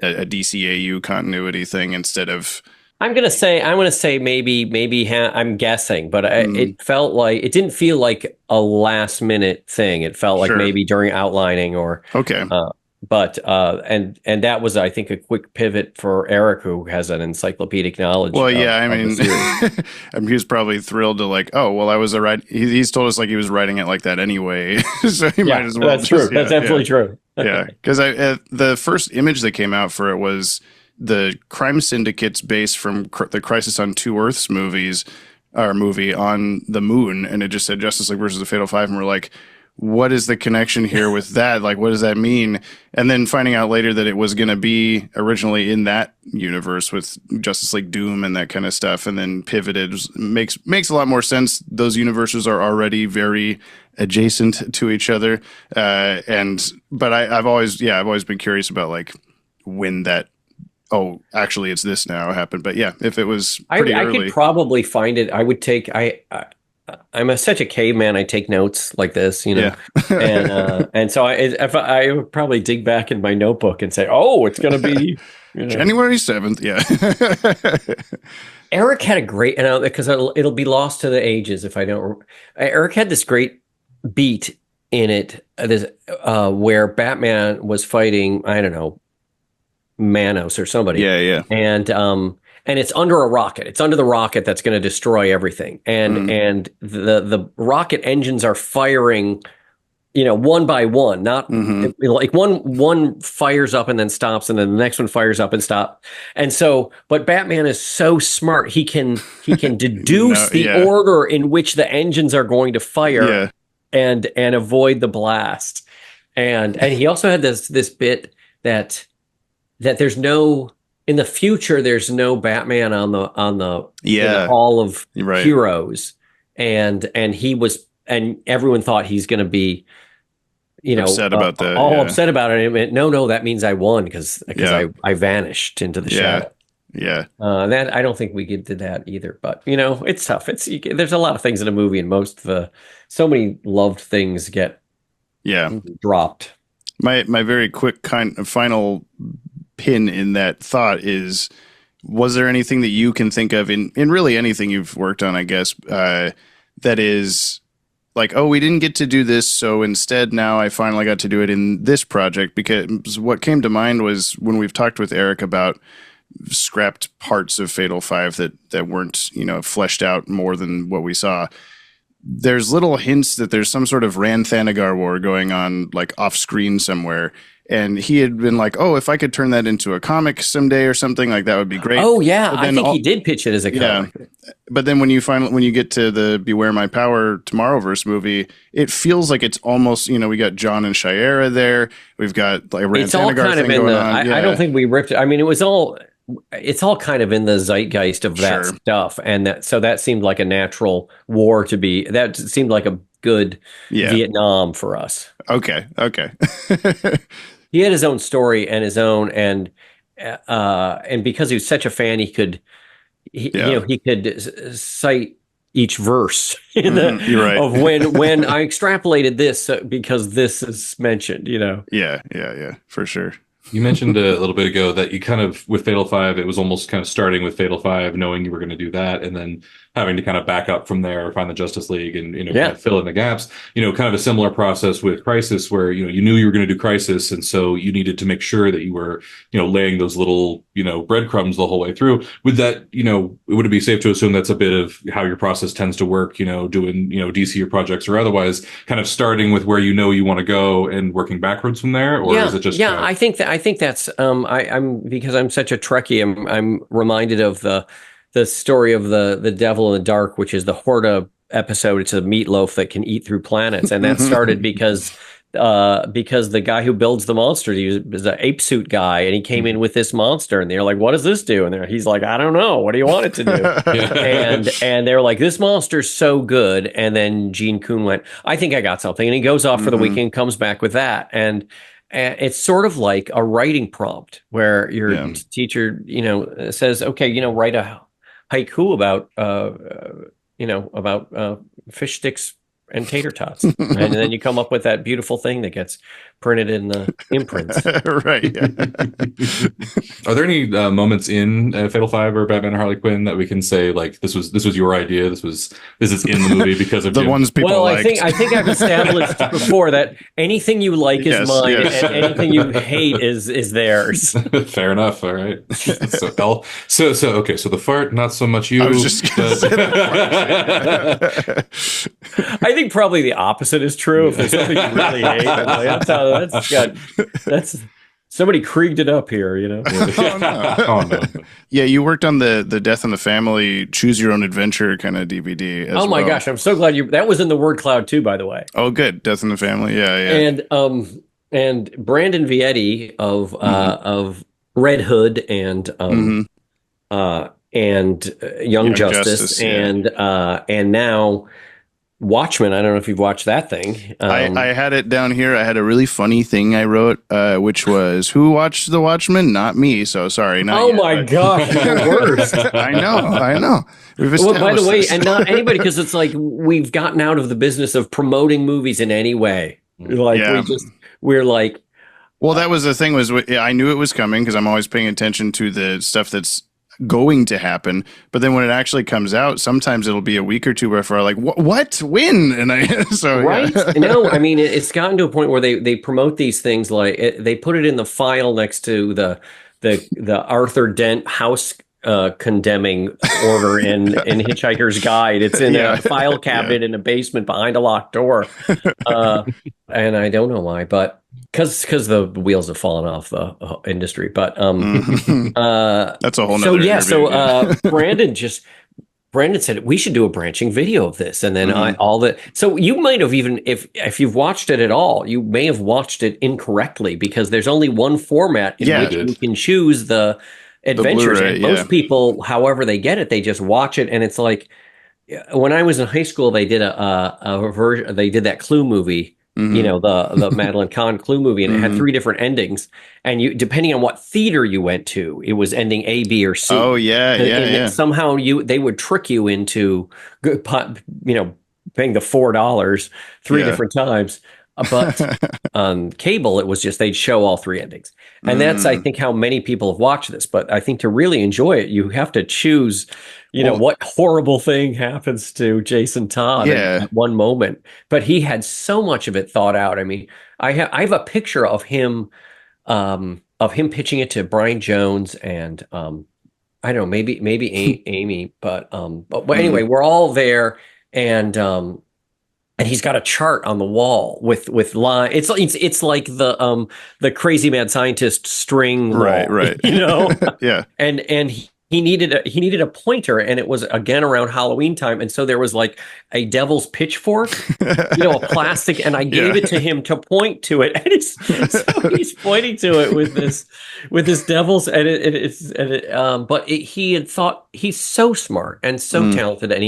a DCAU continuity thing instead of?
I'm gonna say maybe I'm guessing, but it felt like it didn't feel like a last minute thing. It felt like maybe during outlining or
okay.
But that was, I think, a quick pivot for Eric, who has an encyclopedic knowledge.
Well, I mean, he was probably thrilled to like, oh, well, I was he's told us like he was writing it like that anyway, so he might as well.
That's true. That's absolutely true.
Yeah, because the first image that came out for it was the Crime Syndicate's base from the Crisis on Two Earths movie on the moon, and it just said Justice League versus the Fatal Five, and we're like, what is the connection here with that? Like, what does that mean? And then finding out later that it was going to be originally in that universe with Justice League Doom and that kind of stuff, and then pivoted makes a lot more sense. Those universes are already very adjacent to each other. But I've always been curious about like when that, oh, actually it's this now happened. But yeah, if it was pretty early. I
could probably find it. I would take, I'm such a caveman. I take notes like this,
Yeah.
and so I would probably dig back in my notebook and say, "Oh, it's going to be
January 7th." Yeah.
Eric had a great, because it'll be lost to the ages if I don't. Eric had this great beat in it, where Batman was fighting, I don't know, Manos or somebody.
Yeah.
And it's under a rocket. It's under the rocket that's going to destroy everything. And the rocket engines are firing, one by one, not like one fires up and then stops, and then the next one fires up and stops. And so, but Batman is so smart. He can deduce the order in which the engines are going to fire and avoid the blast. And he also had this bit that there's no, in the future, there's no Batman on the Hall of Heroes, and everyone thought he's going to be,
upset about that,
upset about it. And it meant, no, that means I won because I vanished into the shadow.
Yeah.
That I don't think we did that either. But it's tough. There's a lot of things in a movie, and so many loved things get dropped.
My very quick kind of final pin in that thought is, was there anything that you can think of in really anything you've worked on, I guess, that is like, oh, we didn't get to do this, so instead now I finally got to do it in this project? Because what came to mind was when we've talked with Eric about scrapped parts of Fatal Five that weren't, fleshed out more than what we saw. There's little hints that there's some sort of Rann-Thanagar war going on, like off screen somewhere. And he had been like, oh, if I could turn that into a comic someday or something, like that would be great.
Oh, yeah. I think he did pitch it as a comic.
Yeah. But then when you get to the Beware My Power Tomorrowverse movie, it feels like it's almost, we got John and Shiera there. We've got like a Rann-Thanagar thing going on.
I don't think we ripped it. I mean, it's all kind of in the zeitgeist of that stuff. And so that seemed like a natural war to be. That seemed like a good Vietnam for us.
Okay.
He had his own story and his own, and because he was such a fan, he could cite each verse of when I extrapolated this because this is mentioned.
Yeah, for sure.
You mentioned a little bit ago that you kind of, with Fatal Five, it was almost kind of starting with Fatal Five, knowing you were going to do that, and then having to kind of back up from there, find the Justice League, and kind of fill in the gaps. Kind of a similar process with Crisis, where you knew you were going to do Crisis, and so you needed to make sure that you were laying those little breadcrumbs the whole way through. With that, would it be safe to assume that's a bit of how your process tends to work? Doing DC projects or otherwise, kind of starting with where you want to go and working backwards from there, or is it just
I think that's I'm because I'm such a Trekkie. I'm reminded of the story of the Devil in the Dark, which is the Horta episode. It's a meatloaf that can eat through planets, and that started because the guy who builds the monster, he was an ape suit guy, and he came in with this monster, and they're like, "What does this do?" And he's like, "I don't know. What do you want it to do?" and they're like, "This monster's so good." And then Gene Kuhn went, "I think I got something," and he goes off for the weekend, comes back with that, and it's sort of like a writing prompt where your teacher, says, "Okay, write a haiku about, fish sticks and tater tots," and then you come up with that beautiful thing that gets printed in the imprints.
Right.
Are there any moments in Fatal Five or Batman and Harley Quinn that we can say like this was your idea? This is in the movie because of
the
Jim?
ones people liked.
I think I've established before that anything you like is mine, and anything you hate is theirs.
Fair enough. All right. So okay. So the fart, not so much you.
I was just gonna say
I think probably the opposite is true. If there's something you really hate, I'm like, that's somebody Krieged it up here,
Oh no.
Yeah, you worked on the Death in the Family, Choose Your Own Adventure kind of DVD. As
my gosh, I'm so glad that was in the word cloud too, by the way.
Oh, good, Death in the Family, yeah.
And Brandon Vietti of Red Hood and Young Justice and now Watchmen. I don't know if you've watched that thing.
I had it down here. I had a really funny thing I wrote, which was, "Who watched The Watchmen? Not me." So sorry. Not yet,
my gosh, the worst.
I know.
Well, by the way, and not anybody, because it's like we've gotten out of the business of promoting movies in any way. Like we're like.
Well, that was the thing. I knew it was coming because I'm always paying attention to the stuff that's going to happen, but then when it actually comes out, sometimes it'll be a week or two before I'm like, what? When? And
right? No, I mean, it's gotten to a point where they promote these things like they put it in the file next to the Arthur Dent house condemning order in Hitchhiker's Guide. It's in a file cabinet in a basement behind a locked door, and I don't know why, but because the wheels have fallen off the industry. But
that's a whole nother interview.
So Brandon said we should do a branching video of this, and then so you might have even if you've watched it at all, you may have watched it incorrectly because there's only one format in which you can choose the adventures. And most people, however they get it, they just watch it, and it's like when I was in high school, they did a version. They did that Clue movie. The Madeline Kahn Clue movie, and it had 3 different endings. And you, depending on what theater you went to, it was ending A, B, or C.
Oh yeah.
Somehow they would trick you into, paying the $4 3 different times. But on cable, it was just they'd show all 3 endings, and that's I think how many people have watched this. But I think to really enjoy it, you have to choose. What horrible thing happens to Jason Todd at one moment, but he had so much of it thought out. I mean, I have a picture of him pitching it to Brian Jones and I don't know, maybe Amy, but anyway, we're all there and he's got a chart on the wall with line. It's like the crazy mad scientist string wall,
right. Yeah.
And he needed a pointer, and it was again around Halloween time, and so there was like a devil's pitchfork, a plastic, and I gave it to him to point to it, and he's pointing to it with this devil's, but he had thought he's so smart and so talented, and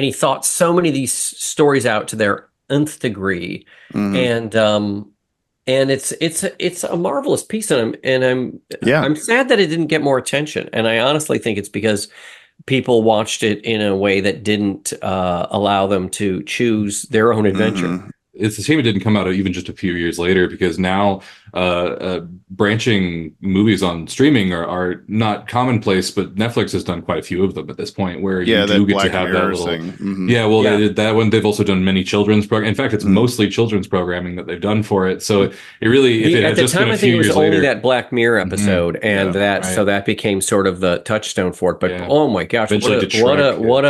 he thought so many of these stories out to their nth degree, and it's a marvelous piece, and I'm sad that it didn't get more attention, and I honestly think it's because people watched it in a way that didn't allow them to choose their own adventure.
It's a shame it didn't come out even just a few years later, because now branching movies on streaming are not commonplace, but Netflix has done quite a few of them at this point where you do get to have that little thing. They did that one. They've also done many children's program. In fact, it's mostly children's programming that they've done for it. So it really, if it had just been a few years later,
I think it was only that Black Mirror episode, and so that became sort of the touchstone for it. But oh my gosh, what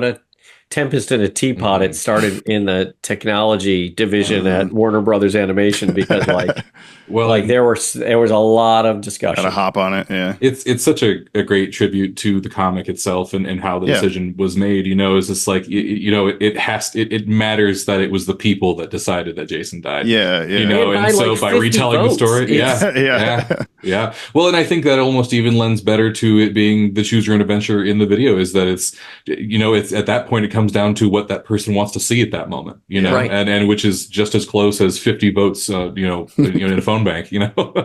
a tempest in a teapot. It started in the technology division at Warner Brothers Animation because there was a lot of discussion.
Gotta hop on it. Yeah.
It's such a great tribute to the comic itself and how the decision was made, is just like, it matters that it was the people that decided that Jason died.
Yeah.
And so by retelling the story, yeah. Well, and I think that almost even lends better to it being the choose your own adventure in the video, is that it's at that point, it comes down to what that person wants to see at that moment,
Right.
and which is just as close as 50 votes, in a phone bank,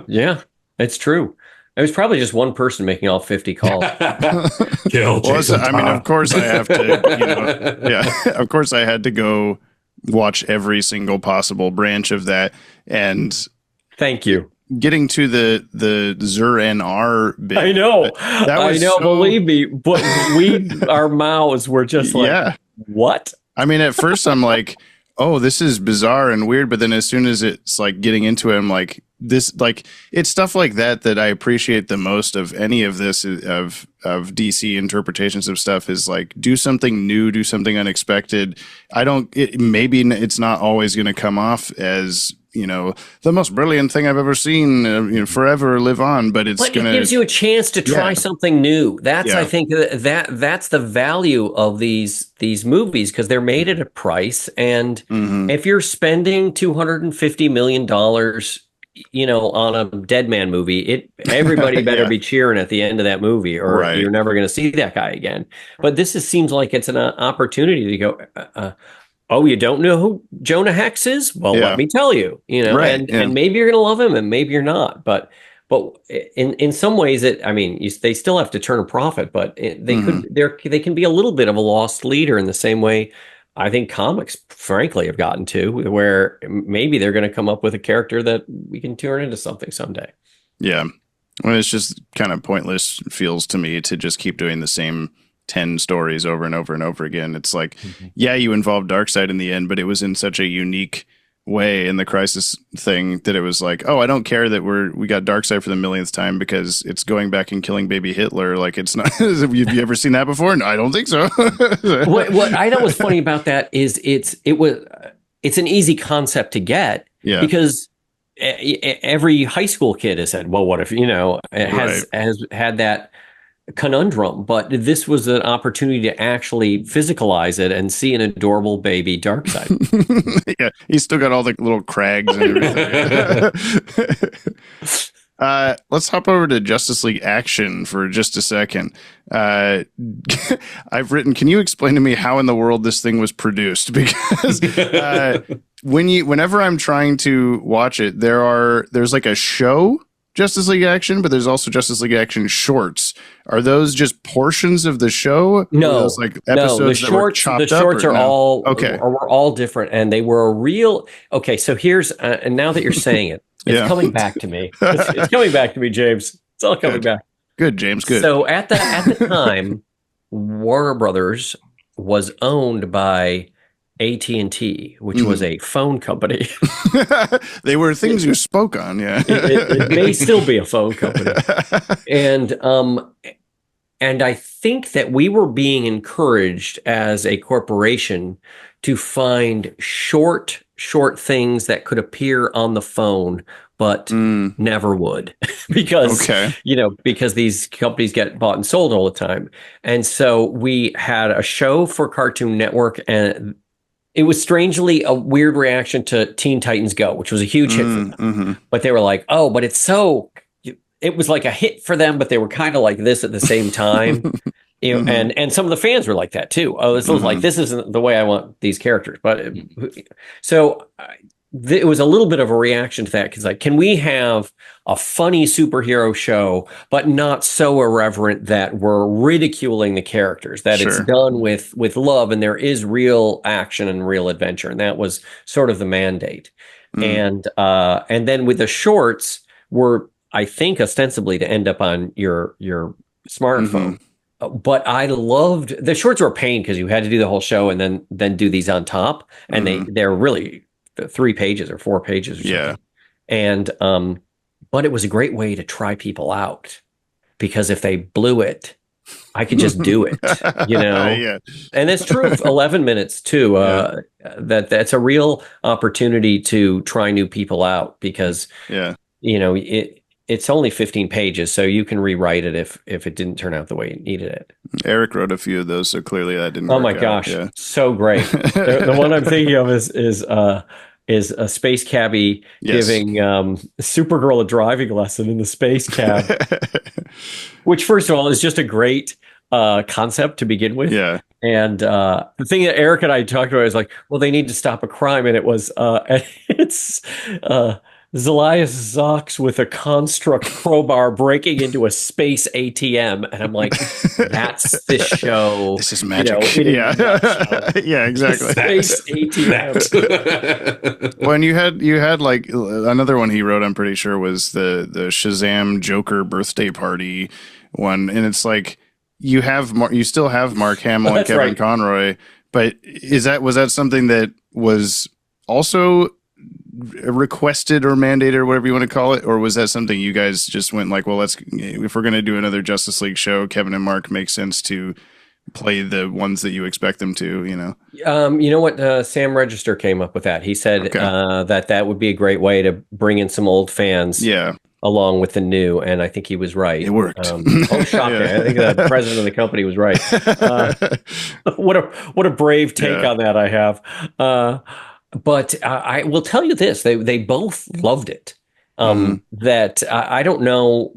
Yeah, it's true. It was probably just one person making all 50 calls.
Of course I have to, of course I had to go watch every single possible branch of that. And
thank you.
Getting to the Zur and R bit.
I know. Believe me, but our mouths were just like, what?
I mean, at first I'm like, oh, this is bizarre and weird. But then as soon as it's like getting into it, I'm like, it's stuff like that I appreciate the most of any of this, of DC interpretations of stuff, is like, do something new, do something unexpected. Maybe it's not always going to come off as, the most brilliant thing I've ever seen, forever live on, but it
gives you a chance to try something new. That's, I think that's the value of these movies, because they're made at a price. And if you're spending $250 million, on a Dead Man movie, everybody better be cheering at the end of that movie, or you're never going to see that guy again. But this seems like it's an opportunity to go, oh, you don't know who Jonah Hex is? Well, let me tell you, and maybe you're going to love him and maybe you're not. But in some ways, they still have to turn a profit, but they can be a little bit of a lost leader in the same way I think comics, frankly, have gotten to, where maybe they're going to come up with a character that we can turn into something someday.
Yeah. Well, it's just kind of pointless, feels to me, to just keep doing the same 10 stories over and over and over again. It's like, you involved Darkseid in the end, but it was in such a unique way in the Crisis thing that it was like, oh, I don't care that we got Darkseid for the millionth time because it's going back and killing baby Hitler. Like, it's not. Have you ever seen that before? No, I don't think so.
What I thought was funny about that is it's an easy concept to get, because every high school kid has said, well, what if has had that conundrum, but this was an opportunity to actually physicalize it and see an adorable baby Darkseid.
Yeah, he's still got all the little crags and everything. Let's hop over to Justice League Action for just a second. I've written, can you explain to me how in the world this thing was produced? Because whenever I'm trying to watch it, there's like a show Justice League Action, but there's also Justice League Action shorts. Are those just portions of the show?
No,
those like episodes that were chopped up?
The shorts are all
okay.
Were all different, and they were a real. Okay, so here's and now that you're saying it, it's coming back to me. It's coming back to me, James. It's all coming back.
Good, James. Good.
So at the time, Warner Brothers was owned by AT&T, which was a phone company.
They were things you spoke on,
it may still be a phone company. And I think that we were being encouraged as a corporation to find short things that could appear on the phone, but never would, because because these companies get bought and sold all the time. And so we had a show for Cartoon Network, and it was strangely a weird reaction to Teen Titans Go, which was a huge hit for them. But they were like, oh, but it was like a hit for them, but they were kind of like this at the same time. And some of the fans were like that too. Oh, this was like, this isn't the way I want these characters. But so it was a little bit of a reaction to that, because like, can we have a funny superhero show, but not so irreverent that we're ridiculing the characters, that it's done with love and there is real action and real adventure. And that was sort of the mandate. And then with the shorts were, I think, ostensibly to end up on your smartphone. But I loved the shorts were a pain because you had to do the whole show and then do these on top, and they're really 3 pages or 4 pages or something. And but it was a great way to try people out, because if they blew it, I could just do it, you know?
Yeah.
And it's true of 11 minutes too. That's a real opportunity to try new people out because, you know, it's only 15 pages, so you can rewrite it if it didn't turn out the way you needed it.
Eric wrote a few of those, so clearly that didn't.
Oh my gosh, so great! The one I'm thinking of is a space cabbie giving Supergirl a driving lesson in the space cab, which first of all is just a great concept to begin with.
Yeah.
And the thing that Eric and I talked about is like, well, they need to stop a crime, and it was it's Zelias Zox with a construct crowbar breaking into a space ATM, and I'm like, that's this show.
This is magic.
You know,
yeah, exactly.
Space ATM.
When you had like another one he wrote, I'm pretty sure was the Shazam Joker birthday party one, and it's like you still have Mark Hamill and Kevin Conroy, but was that something that was also requested or mandated or whatever you want to call it, or was that something you guys just went like, well, if we're going to do another Justice League show, Kevin and Mark make sense to play the ones that you expect them to, you know?
You know what? Sam Register came up with that. He said that would be a great way to bring in some old fans.
Yeah.
Along with the new, and I think he was right.
It worked.
Shocking! I think the president of the company was right. What a brave take on that I have. But I will tell you this: they both loved it. That I don't know.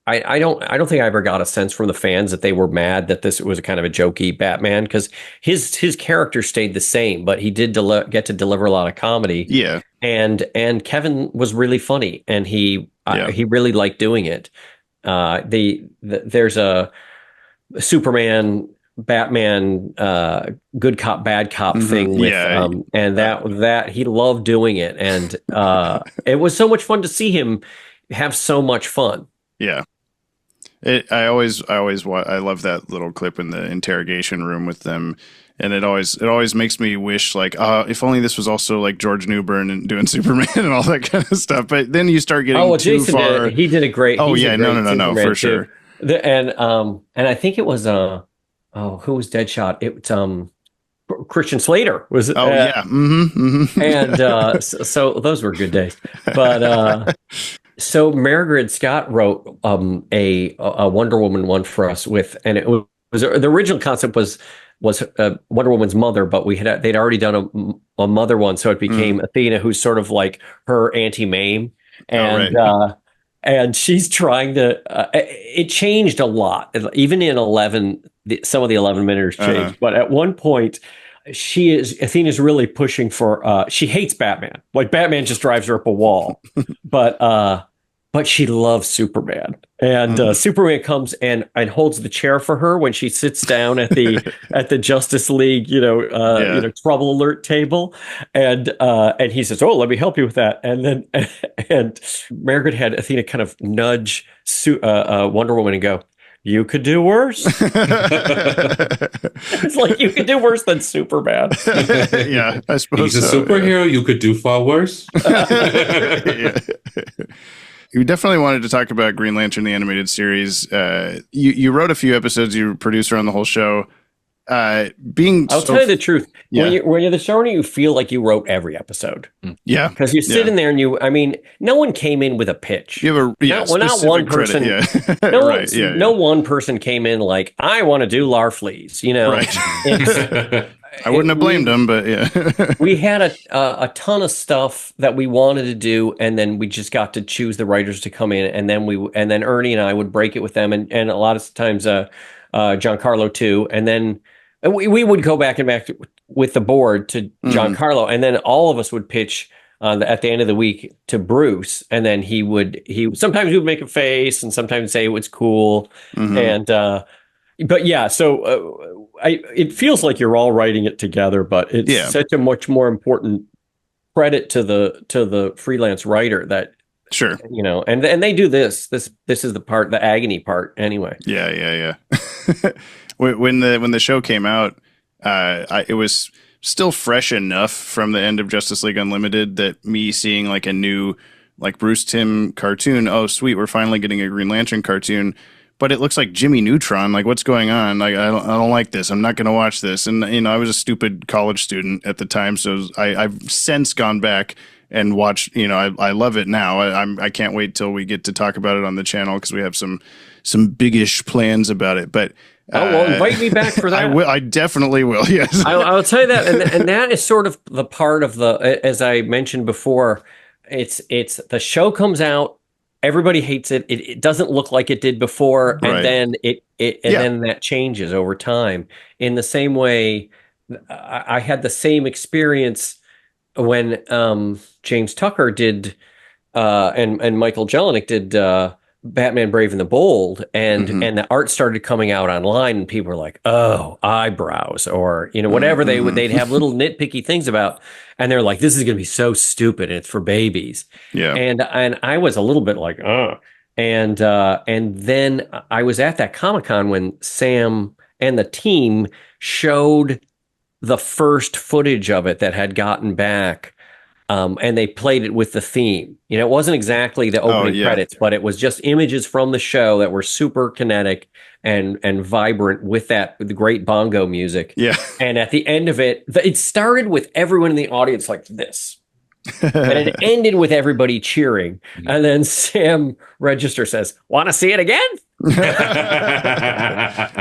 I don't think I ever got a sense from the fans that they were mad that this was a kind of a jokey Batman, because his character stayed the same, but he did get to deliver a lot of comedy.
Yeah,
and Kevin was really funny, and he really liked doing it. There's a Superman, Batman, good cop, bad cop thing with, and that he loved doing it, and it was so much fun to see him have so much fun.
Yeah. I love that little clip in the interrogation room with them, and it always makes me wish like, if only this was also like George Newbern and doing Superman and all that kind of stuff. But then you start getting too
Jason
far.
He did a great.
Oh yeah, no, for sure.
And I think it was who was Deadshot? It's Christian Slater was it? And so those were good days, but. So Margaret Scott wrote a Wonder Woman one for us and it was the original concept was Wonder Woman's mother, but they'd already done a mother one, so it became Athena, who's sort of like her Auntie Mame, and and she's trying to. It changed a lot, even in 11. Some of the 11-minuters changed, but at one point. Athena's really pushing for she hates Batman. Like Batman just drives her up a wall. but she loves Superman. And Superman comes and holds the chair for her when she sits down at the Justice League, trouble alert table. And he says, "Oh, let me help you with that." And then and Margaret had Athena kind of nudge Wonder Woman and go, "You could do worse." It's like you could do worse than Superman.
Yeah, I suppose
he's a superhero. Yeah. You could do far worse.
You definitely wanted to talk about Green Lantern, the animated series. You wrote a few episodes. You were producer on the whole show. I'll tell you the truth.
Yeah. When you're the showrunner, you feel like you wrote every episode.
Yeah,
because you sit in there and no one came in with a pitch.
You have not one person.
No one person came in like, I want to do Larfleeze.
Right. I wouldn't have blamed them, but yeah.
We had a ton of stuff that we wanted to do, and then we just got to choose the writers to come in, and then Ernie and I would break it with them, and a lot of times Giancarlo too, and then we would go back with the board to Giancarlo, and then all of us would pitch at the end of the week to Bruce, and then he sometimes he would make a face, and sometimes say it was cool, and but yeah, so it feels like you're all writing it together, but it's such a much more important credit to the freelance writer that.
Sure.
And they do this is the agony part anyway.
Yeah. When the show came out, it was still fresh enough from the end of Justice League Unlimited that me seeing like a new like Bruce Timm cartoon, oh sweet, we're finally getting a Green Lantern cartoon. but it looks like Jimmy Neutron. Like, what's going on? Like, I don't like this. I'm not going to watch this. And, you know, I was a stupid college student at the time. So I've since gone back and watched, you know, I love it now. I can't wait till we get to talk about it on the channel because we have some biggish plans about it. But
well, invite me back for that.
I definitely will. Yes,
I'll tell you that, and that is sort of the part of the, as I mentioned before, it's the show comes out, everybody hates it. It doesn't look like it did before, and then then that changes over time. In the same way, I had the same experience when James Tucker did, and Michael Jelenic did. Batman Brave and the Bold, and the art started coming out online, and people were like, "Oh, eyebrows," or you know, whatever they'd have little nitpicky things about, and they're like, "This is going to be so stupid. It's for babies."
Yeah,
and I was a little bit like, "Oh," and then I was at that Comic-Con when Sam and the team showed the first footage of it that had gotten back. And they played it with the theme. You know, it wasn't exactly the opening credits, but it was just images from the show that were super kinetic and vibrant with the great bongo music.
Yeah.
And at the end of it, it started with everyone in the audience like this. And it ended with everybody cheering. And then Sam Register says, "Want to see it again?"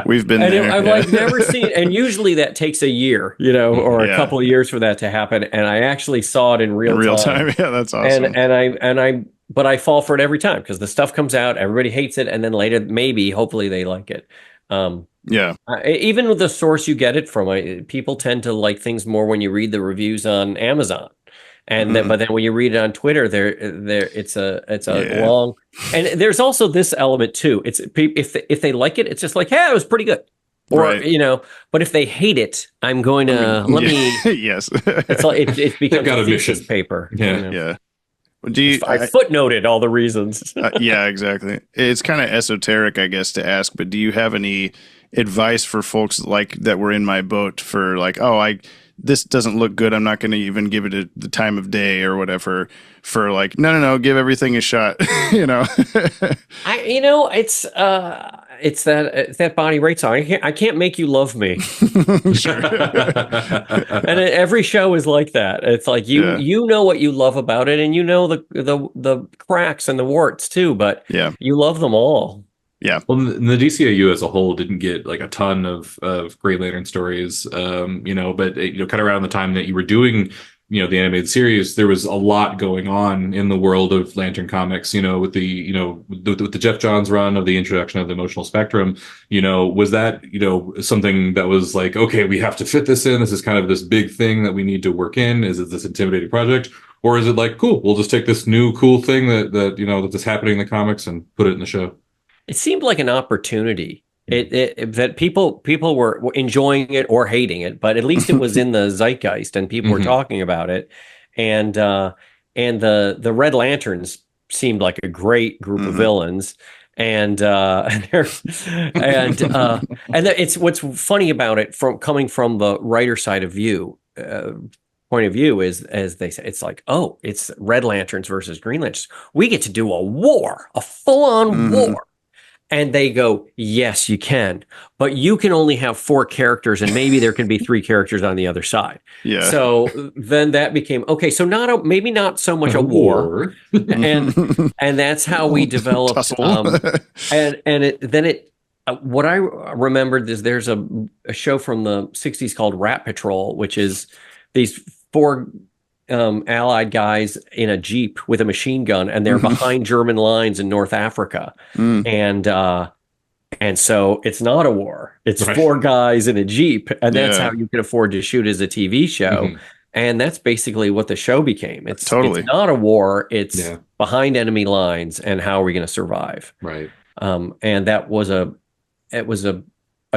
We've been there.
I've like never seen, and usually that takes a year, you know, or a couple of years for that to happen. And I actually saw it in real time.
Yeah, that's awesome.
But I fall for it every time because the stuff comes out, everybody hates it, and then later hopefully they like it. Even with the source you get it from, people tend to like things more when you read the reviews on Amazon. And then, but then when you read it on Twitter, it's a long, and there's also this element too. It's if they like it, it's just like, it was pretty good, or you know. But if they hate it, I'm going to let me.
Yes,
it's like it becomes
got
a
a
thesis
mission.
paper.
Yeah,
you know?
yeah. Do you,
I footnoted all the reasons.
Yeah, exactly. It's kind of esoteric, I guess, to ask, but do you have any advice for folks like that were in my boat for like, this doesn't look good, I'm not going to even give it the time of day or whatever, for like, no, give everything a shot, you know?
It's that Bonnie Raitt song. I can't make you love me. And every show is like that. It's like you know what you love about it, and you know the cracks and the warts too, but you love them all.
Yeah.
Well, the DCAU as a whole didn't get like a ton of Green Lantern stories, but kind of around the time that you were doing, the animated series, there was a lot going on in the world of Lantern comics, with the Jeff Johns run of the introduction of the emotional spectrum, was that, something that was like, okay, we have to fit this in. This is kind of this big thing that we need to work in. Is it this intimidating project? Or is it like, cool, we'll just take this new cool thing that's happening in the comics and put it in the show?
It seemed like an opportunity. That people were enjoying it or hating it, but at least it was in the zeitgeist and people were talking about it. And the Red Lanterns seemed like a great group of villains. And it's what's funny about it coming from the writer side of point of view is, as they say, it's like, it's Red Lanterns versus Green Lanterns. We get to do a full-on war. And they go, yes, you can, but you can only have 4 characters, and maybe there can be 3 characters on the other side. Yeah. So then that became okay. So maybe not so much a war, and that's how we developed. What I remembered is there's a show from the '60s called Rat Patrol, which is these 4 Allied guys in a Jeep with a machine gun, and they're behind German lines in North Africa. And so it's not a war. It's 4 guys in a Jeep, and that's how you can afford to shoot as a TV show. And that's basically what the show became. It's not a war. It's behind enemy lines, and how are we going to survive?
Right.
And that was a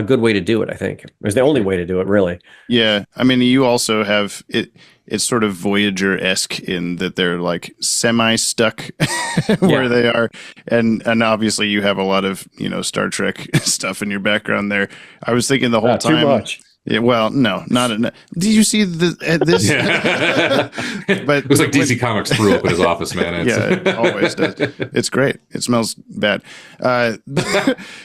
good way to do it. I think it was the only way to do it, really.
Yeah. I mean, you also have it. It's sort of Voyager-esque in that they're like semi-stuck where they are. And obviously you have a lot of, Star Trek stuff in your background there. I was thinking the whole time.
Too much.
Yeah, well, no, not a. Did you see this? But
it was like DC Comics threw up in his office, man.
It always does. It's great. It smells bad.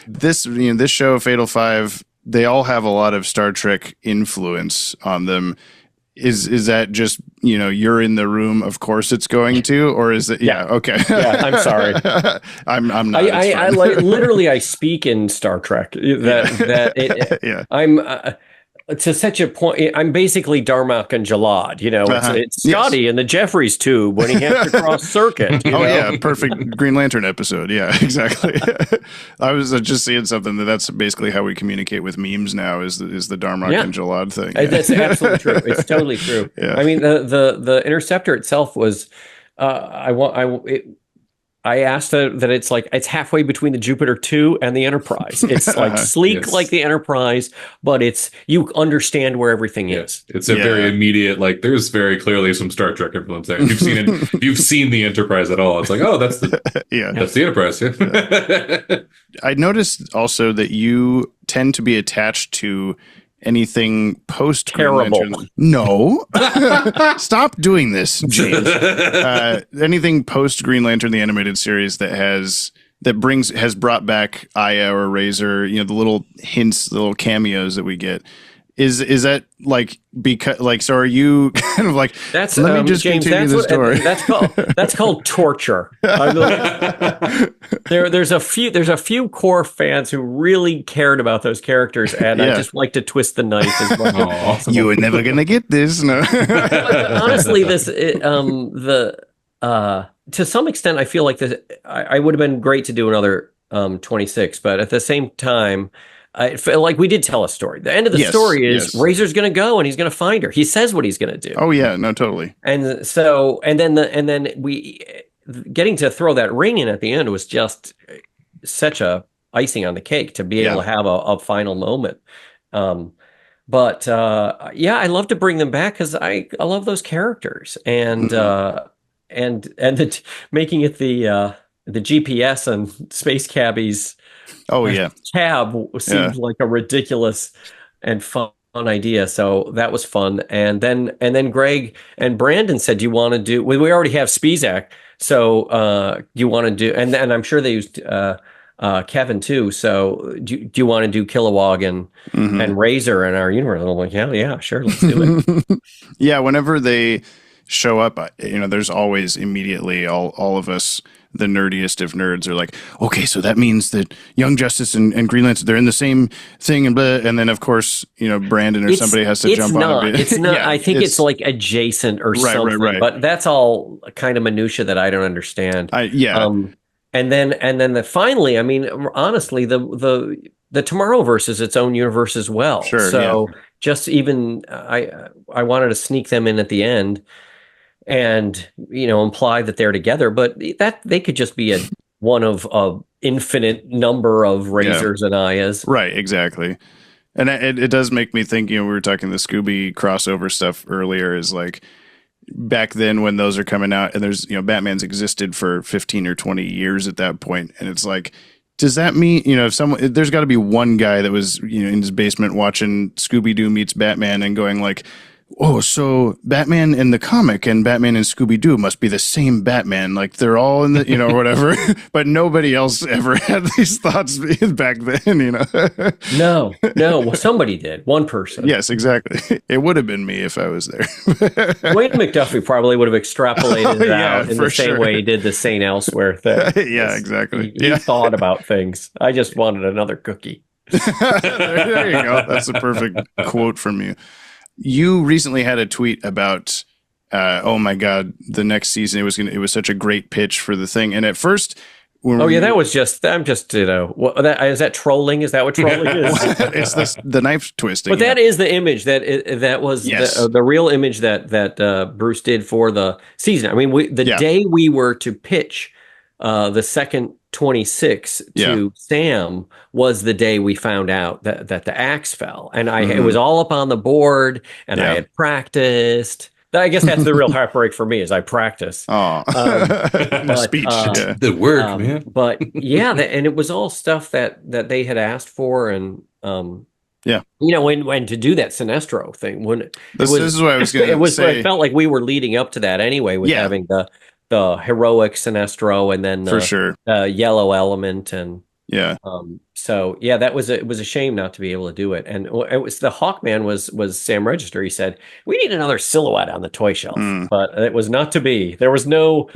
This show, Fatal Five, they all have a lot of Star Trek influence on them. Is that just, you're in the room, of course it's going to, or is it? Yeah. Okay.
Yeah. I'm sorry.
I'm not.
I literally, I speak in Star Trek yeah. I'm, to such a point, I'm basically Darmok and Jalad. It's Scotty in the Jeffries tube when he has to cross circuit.
Yeah, perfect Green Lantern episode. Yeah, exactly. I was just seeing something that's basically how we communicate with memes now. Is the Darmok and Jalad thing? Yeah.
That's absolutely true. It's totally true. Yeah. I mean, the Interceptor itself was. I asked that it's halfway between the Jupiter 2 and the Enterprise. It's like sleek like the Enterprise, but you understand where everything is.
It's a very immediate, there's very clearly some Star Trek influence there. If you've seen the Enterprise at all, it's like, oh, that's the that's the Enterprise. Yeah.
I noticed also that you tend to be attached to anything post Green Lantern. No, stop doing this, James. Anything post Green Lantern the animated series that has brought back Aya or Razer, the little hints, the little cameos that we get. Is that because so are you kind of like
that's
let me just
James,
continue the story?
That's called torture. There's a few core fans who really cared about those characters, and I just like to twist the knife as much as possible.
You were never gonna get this, no.
Honestly, to some extent, I feel like this. I would have been great to do another 26, but at the same time. I feel like we did tell a story. The end of the story is Razor's going to go and he's going to find her. He says what he's going to do.
Oh yeah, no, totally.
And so, and then we getting to throw that ring in at the end was just such a icing on the cake to be able to have a final moment. But I love to bring them back because I love those characters and making it the GPS and space cabbies.
Oh yeah,
cab seemed like a ridiculous and fun idea, so that was fun. And then Greg and Brandon said, "Do you want to do?" Well, we already have Spizak, so you want to do? And I'm sure they used Kevin too. So do you want to do Kilowog and Razer in our universe? And I'm like, yeah, sure, let's do it.
Yeah, whenever they show up, there's always immediately all of us. The nerdiest of nerds are like, okay, so that means that Young Justice and Green Lantern, they're in the same thing, and blah. And then of course, Brandon or somebody has to jump on it.
It's not. I think it's like adjacent or something. Right. But that's all kind of minutia that I don't understand. And then finally, I mean, honestly, the Tomorrowverse is its own universe as well.
Sure.
So just even I wanted to sneak them in at the end. And imply that they're together, but that they could just be one of an infinite number of Razers and Ayas.
Right, exactly. And it does make me think. We were talking the Scooby crossover stuff earlier. Is like back then when those are coming out, and there's Batman's existed for 15 or 20 years at that point, and it's like. Does that mean, if there's got to be one guy that was, in his basement watching Scooby-Doo meets Batman and going like, oh, so Batman in the comic and Batman in Scooby-Doo must be the same Batman. Like they're all in the, or whatever. But nobody else ever had these thoughts back then,
No. Well, somebody did. One person.
Yes, exactly. It would have been me if I was there.
Wayne McDuffie probably would have extrapolated it out in the same way he did the St. Elsewhere thing.
Yeah, exactly.
He thought about things. I just wanted another cookie.
There you go. That's a perfect quote from you. You recently had a tweet about, oh my God, the next season it was such a great pitch for the thing. And at first,
that was just is that trolling? Is that what trolling is?
It's the knife twisting.
But that is the image that was the real image that Bruce did for the season. I mean, day we were to pitch the second 26 to Sam was the day we found out that the axe fell, and it was all up on the board, and I had practiced. I guess that's the real heartbreak for me is I practice.
Speech,
the word, man.
But and it was all stuff that they had asked for, and
Yeah.
When to do that Sinestro thing, when
this is what I was going to say.
It felt like we were leading up to that anyway, with having the heroic Sinestro and then
for sure
yellow element and
so
it was a shame not to be able to do it. And it was the Hawkman was Sam Register. He said we need another silhouette on the toy shelf, but it was not to be. There was no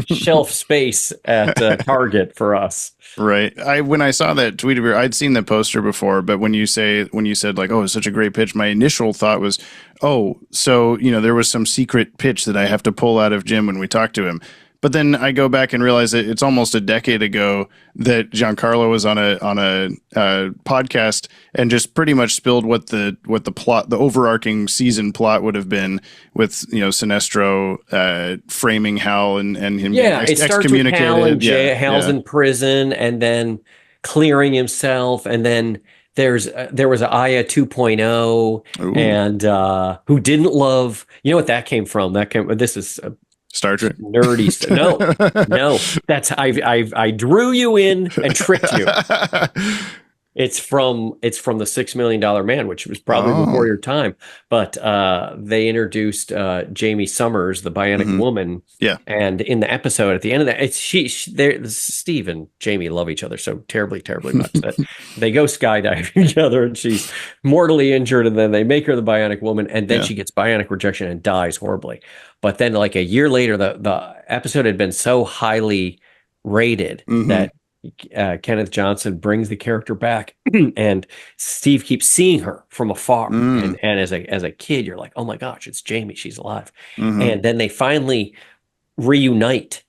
shelf space at Target for us.
Right. When I saw that tweet of yours, I'd seen the poster before, but when you said like, oh, it's such a great pitch, my initial thought was, oh, so there was some secret pitch that I have to pull out of Jim when we talked to him. But then I go back and realize that it's almost a decade ago that Giancarlo was on a podcast and just pretty much spilled what the plot, the overarching season plot would have been with Sinestro framing Hal and him being excommunicated.
Hal and Hal's in prison and then clearing himself, and then there was Aya 2.0 and who didn't love what that came from. This is
Star Trek
nerdy stuff. No, that's I drew you in and tricked you. It's from the $6 Million Man, which was probably before your time. But they introduced Jamie Summers, the Bionic Woman. Yeah, and in the episode at the end of that, Steve and Jamie love each other so terribly, terribly much that they go skydiving together, and she's mortally injured, and then they make her the Bionic Woman, and then she gets bionic rejection and dies horribly. But then, like a year later, the episode had been so highly rated that Kenneth Johnson brings the character back, and Steve keeps seeing her from afar. And as a kid, you're like, oh my gosh, it's Jamie, she's alive. And then they finally reunite,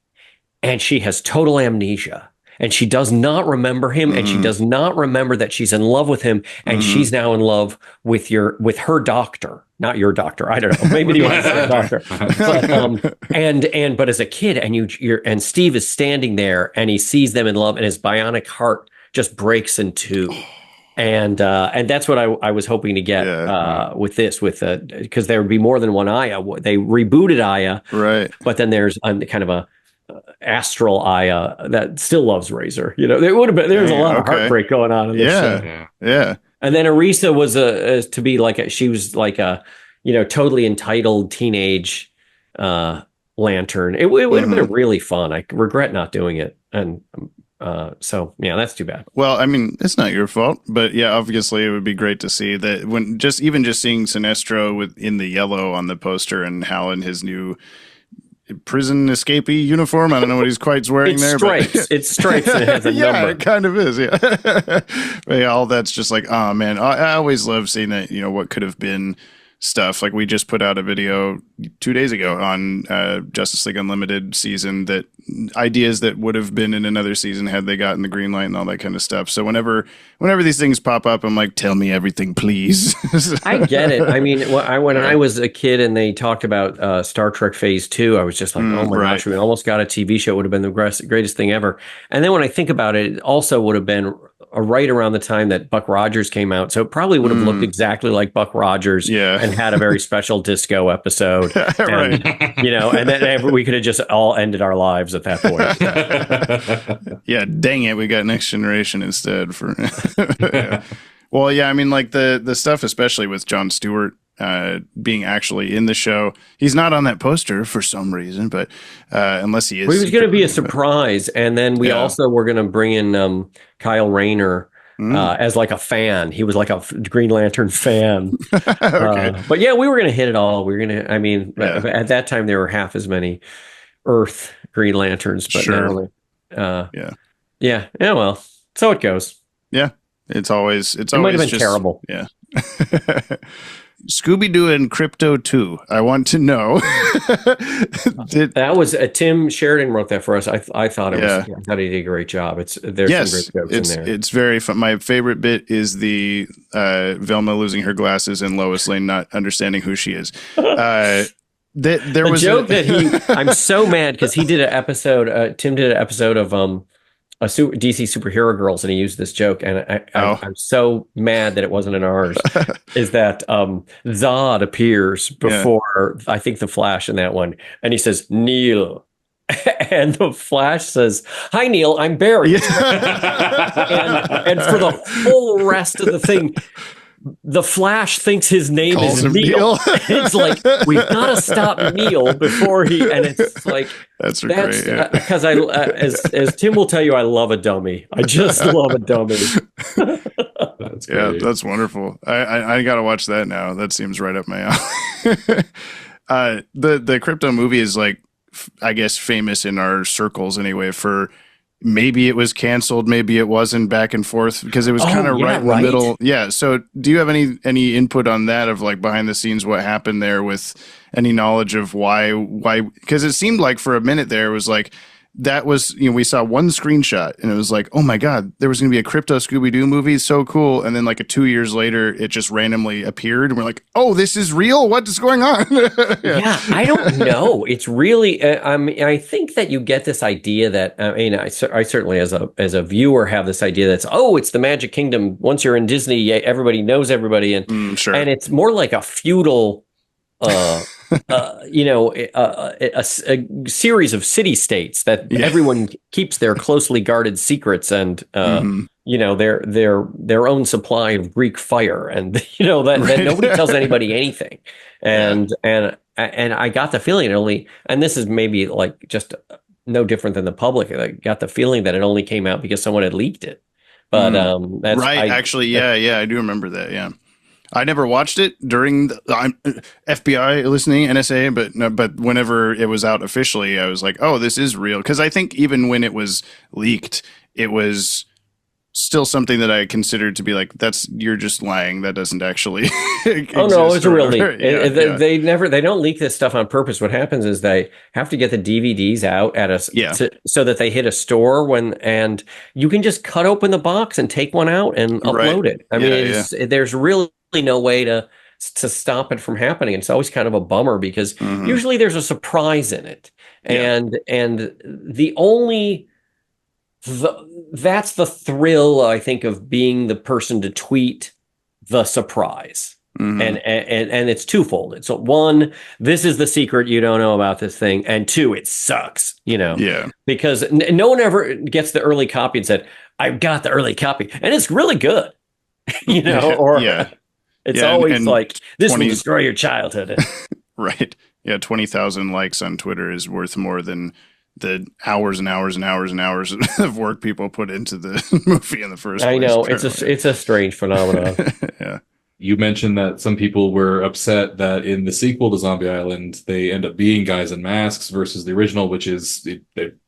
and she has total amnesia, and she does not remember him, and she does not remember that she's in love with him, and she's now in love with her doctor. Not your doctor. I don't know. Maybe you want to say doctor. But, but as a kid, and Steve is standing there, and he sees them in love, and his bionic heart just breaks in two. And that's what I was hoping to get with this, because there would be more than one Aya. They rebooted Aya, right? But then there's kind of a astral Aya that still loves Razer. There would have been. There's a lot of heartbreak going on in this show. Yeah. And then Arisa was to be like she was like a totally entitled teenage lantern. It would have been really fun. I regret not doing it, and so that's too bad.
Well, I mean, it's not your fault, but yeah, obviously it would be great to see that when just seeing Sinestro in the yellow on the poster and Hal in his new prison escapee uniform. I don't know what he's quite wearing there.
It's stripes and it has a number.
It kind of is, yeah. But all that's just like, oh man, I always love seeing that, what could have been stuff. Like we just put out a video 2 days ago on Justice League Unlimited season, that ideas that would have been in another season had they gotten the green light and all that kind of stuff. So whenever these things pop up, I'm like, tell me everything, please.
I get it. I mean, when I was a kid and they talked about Star Trek Phase 2, I was just like, oh my gosh, we almost got a TV show. It would have been the greatest thing ever. And then when I think about it, it also would have been right around the time that Buck Rogers came out. So it probably would have looked exactly like Buck Rogers and had a very special disco episode. And, and then we could have just all ended our lives at that point.
Yeah, dang it. We got Next Generation instead. Well, yeah, I mean, like the stuff, especially with Jon Stewart being actually in the show. He's not on that poster for some reason, but unless he is.
Well, he was going to be a surprise. And then we also were going to bring in Kyle Rayner as like a fan. He was like a Green Lantern fan. But yeah, we were going to hit it all. We were going to, I mean, at that time there were half as many Earth Green Lanterns, but now, well, so it goes.
Yeah. It
might have been terrible.
Yeah. Scooby-Doo and Krypto 2. I want to know.
That was Tim Sheridan wrote that for us. I thought it was. I thought he did a great job. There's some great jokes in there. It's very fun. My favorite bit is the Velma losing her glasses and Lois Lane not understanding who she is. There was a joke that I'm so mad because he did an episode. Tim did an episode of DC Superhero Girls, and he used this joke, and I'm so mad that it wasn't in ours. Is that Zod appears before I think the Flash in that one, and he says Neil, And the Flash says, "Hi, Neil, I'm Barry." and for the whole rest of the thing, the Flash thinks his name is Neil. It's like, we've got to stop Neil before he. And it's like,
that's great.
Because as Tim will tell you, I love a dummy. I just love a dummy.
That's great.
Yeah, that's wonderful. I got to watch that now. That seems right up my alley. The Krypto movie is like, I guess, famous in our circles anyway for maybe it was canceled, maybe it wasn't, back and forth, because it was kind of right in the middle. Yeah. So do you have any input on that, of like behind the scenes, what happened there, with any knowledge of why, because it seemed like for a minute there it was like, that was, we saw one screenshot and it was like, oh my God, there was going to be a Krypto Scooby-Doo movie. So cool. And then like 2 years later, it just randomly appeared and we're like, oh, this is real. What is going on?
Yeah, I don't know. It's really, I think that you get this idea that, I certainly as a viewer have this idea that's, it's the Magic Kingdom. Once you're in Disney, everybody knows everybody. And,
sure.
And it's more like a feudal, a series of city-states that everyone keeps their closely guarded secrets and their own supply of Greek fire, and that nobody tells anybody anything. And I got the feeling and this is maybe like just no different than the public. I got the feeling that it only came out because someone had leaked it. But that's
right. I do remember that. Yeah. I never watched it during the FBI listening, NSA, but whenever it was out officially, I was like, oh, this is real. Because I think even when it was leaked, it was still something that I considered to be like, you're just lying. That doesn't actually
Oh no, it's a real leak. They don't leak this stuff on purpose. What happens is they have to get the DVDs out so that they hit a store and you can just cut open the box and take one out and upload it. I mean, there's really no way to stop it from happening. It's always kind of a bummer because usually there's a surprise in it. And that's the thrill, I think, of being the person to tweet the surprise. And it's twofold. It's one, this is the secret, you don't know about this thing, and two, it sucks, because no one ever gets the early copy and said, I've got the early copy and it's really good. It's always like, this will destroy your childhood.
Right. Yeah. 20,000 likes on Twitter is worth more than the hours and hours and hours and hours of work people put into the movie in the first place.
I know. It's a strange phenomenon.
Yeah.
You mentioned that some people were upset that in the sequel to Zombie Island, they end up being guys in masks versus the original, which is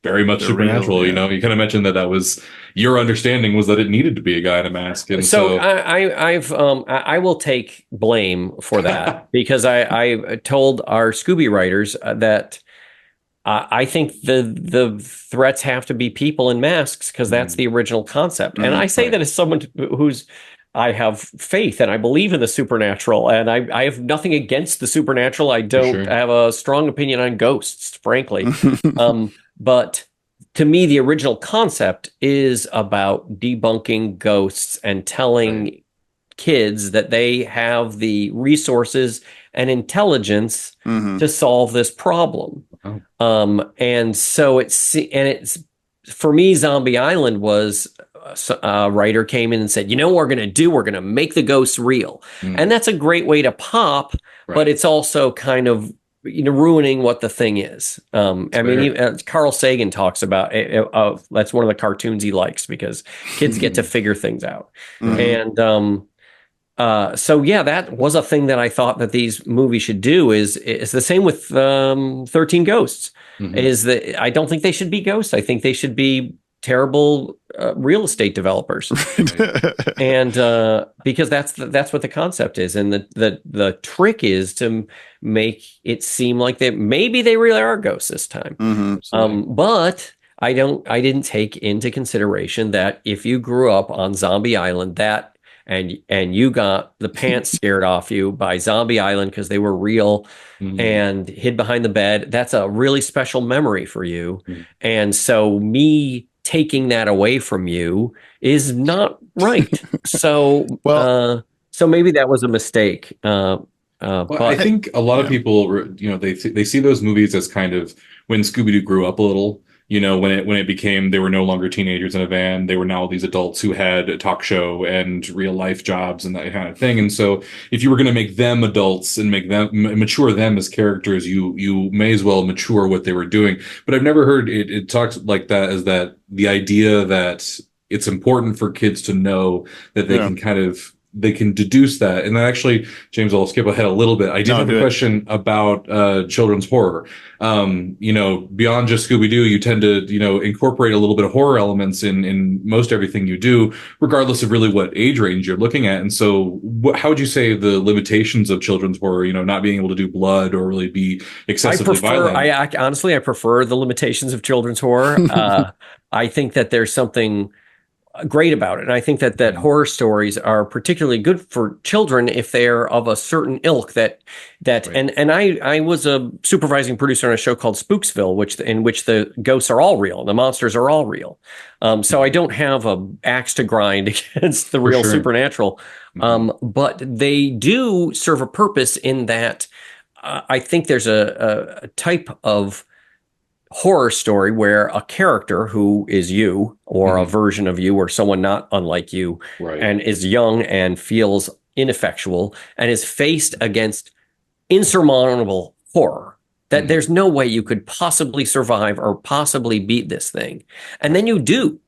very much supernatural. Real, you kind of mentioned that was your understanding was that it needed to be a guy in a mask. And so
I will take blame for that because I told our Scooby writers that I think the threats have to be people in masks because that's the original concept. And I say that as someone I have faith and I believe in the supernatural, and I have nothing against the supernatural. I don't have a strong opinion on ghosts, frankly. But to me, the original concept is about debunking ghosts and telling kids that they have the resources and intelligence to solve this problem. And so it's for me, Zombie Island was a writer came in and said, what we're going to do? We're going to make the ghosts real. And that's a great way to pop, but it's also kind of ruining what the thing is. Carl Sagan talks about that's one of the cartoons he likes because kids get to figure things out. And that was a thing that I thought that these movies should do is the same with 13 Ghosts. Is that I don't think they should be ghosts. I think they should be terrible real estate developers. And because that's what the concept is. And the trick is to make it seem like maybe they really are ghosts this time. But I didn't take into consideration that if you grew up on Zombie Island, and you got the pants scared off you by Zombie Island because they were real and hid behind the bed, that's a really special memory for you. And so me taking that away from you is not right. So maybe that was a mistake. But
I think a lot of people, they see those movies as kind of when Scooby-Doo grew up a little. When it became, they were no longer teenagers in a van. They were now these adults who had a talk show and real life jobs and that kind of thing. And so if you were going to make them adults and make them mature them as characters, you may as well mature what they were doing. But I've never heard it talked like that, as that the idea that it's important for kids to know that they can they can deduce that. And then actually, James, I'll skip ahead a little bit. I did have a question about children's horror. Beyond just Scooby-Doo, you tend to, incorporate a little bit of horror elements in most everything you do, regardless of really what age range you're looking at. And so how would you say the limitations of children's horror, not being able to do blood or really be excessively violent?
I prefer the limitations of children's horror. I think that there's something great about it. And I think that horror stories are particularly good for children if they're of a certain ilk and I was a supervising producer on a show called Spooksville, in which the ghosts are all real, the monsters are all real. So I don't have a axe to grind against the real supernatural. But they do serve a purpose in that I think there's a type of horror story where a character who is you or a version of you or someone not unlike you and is young and feels ineffectual and is faced against insurmountable horror that there's no way you could possibly survive or possibly beat this thing. And then you do.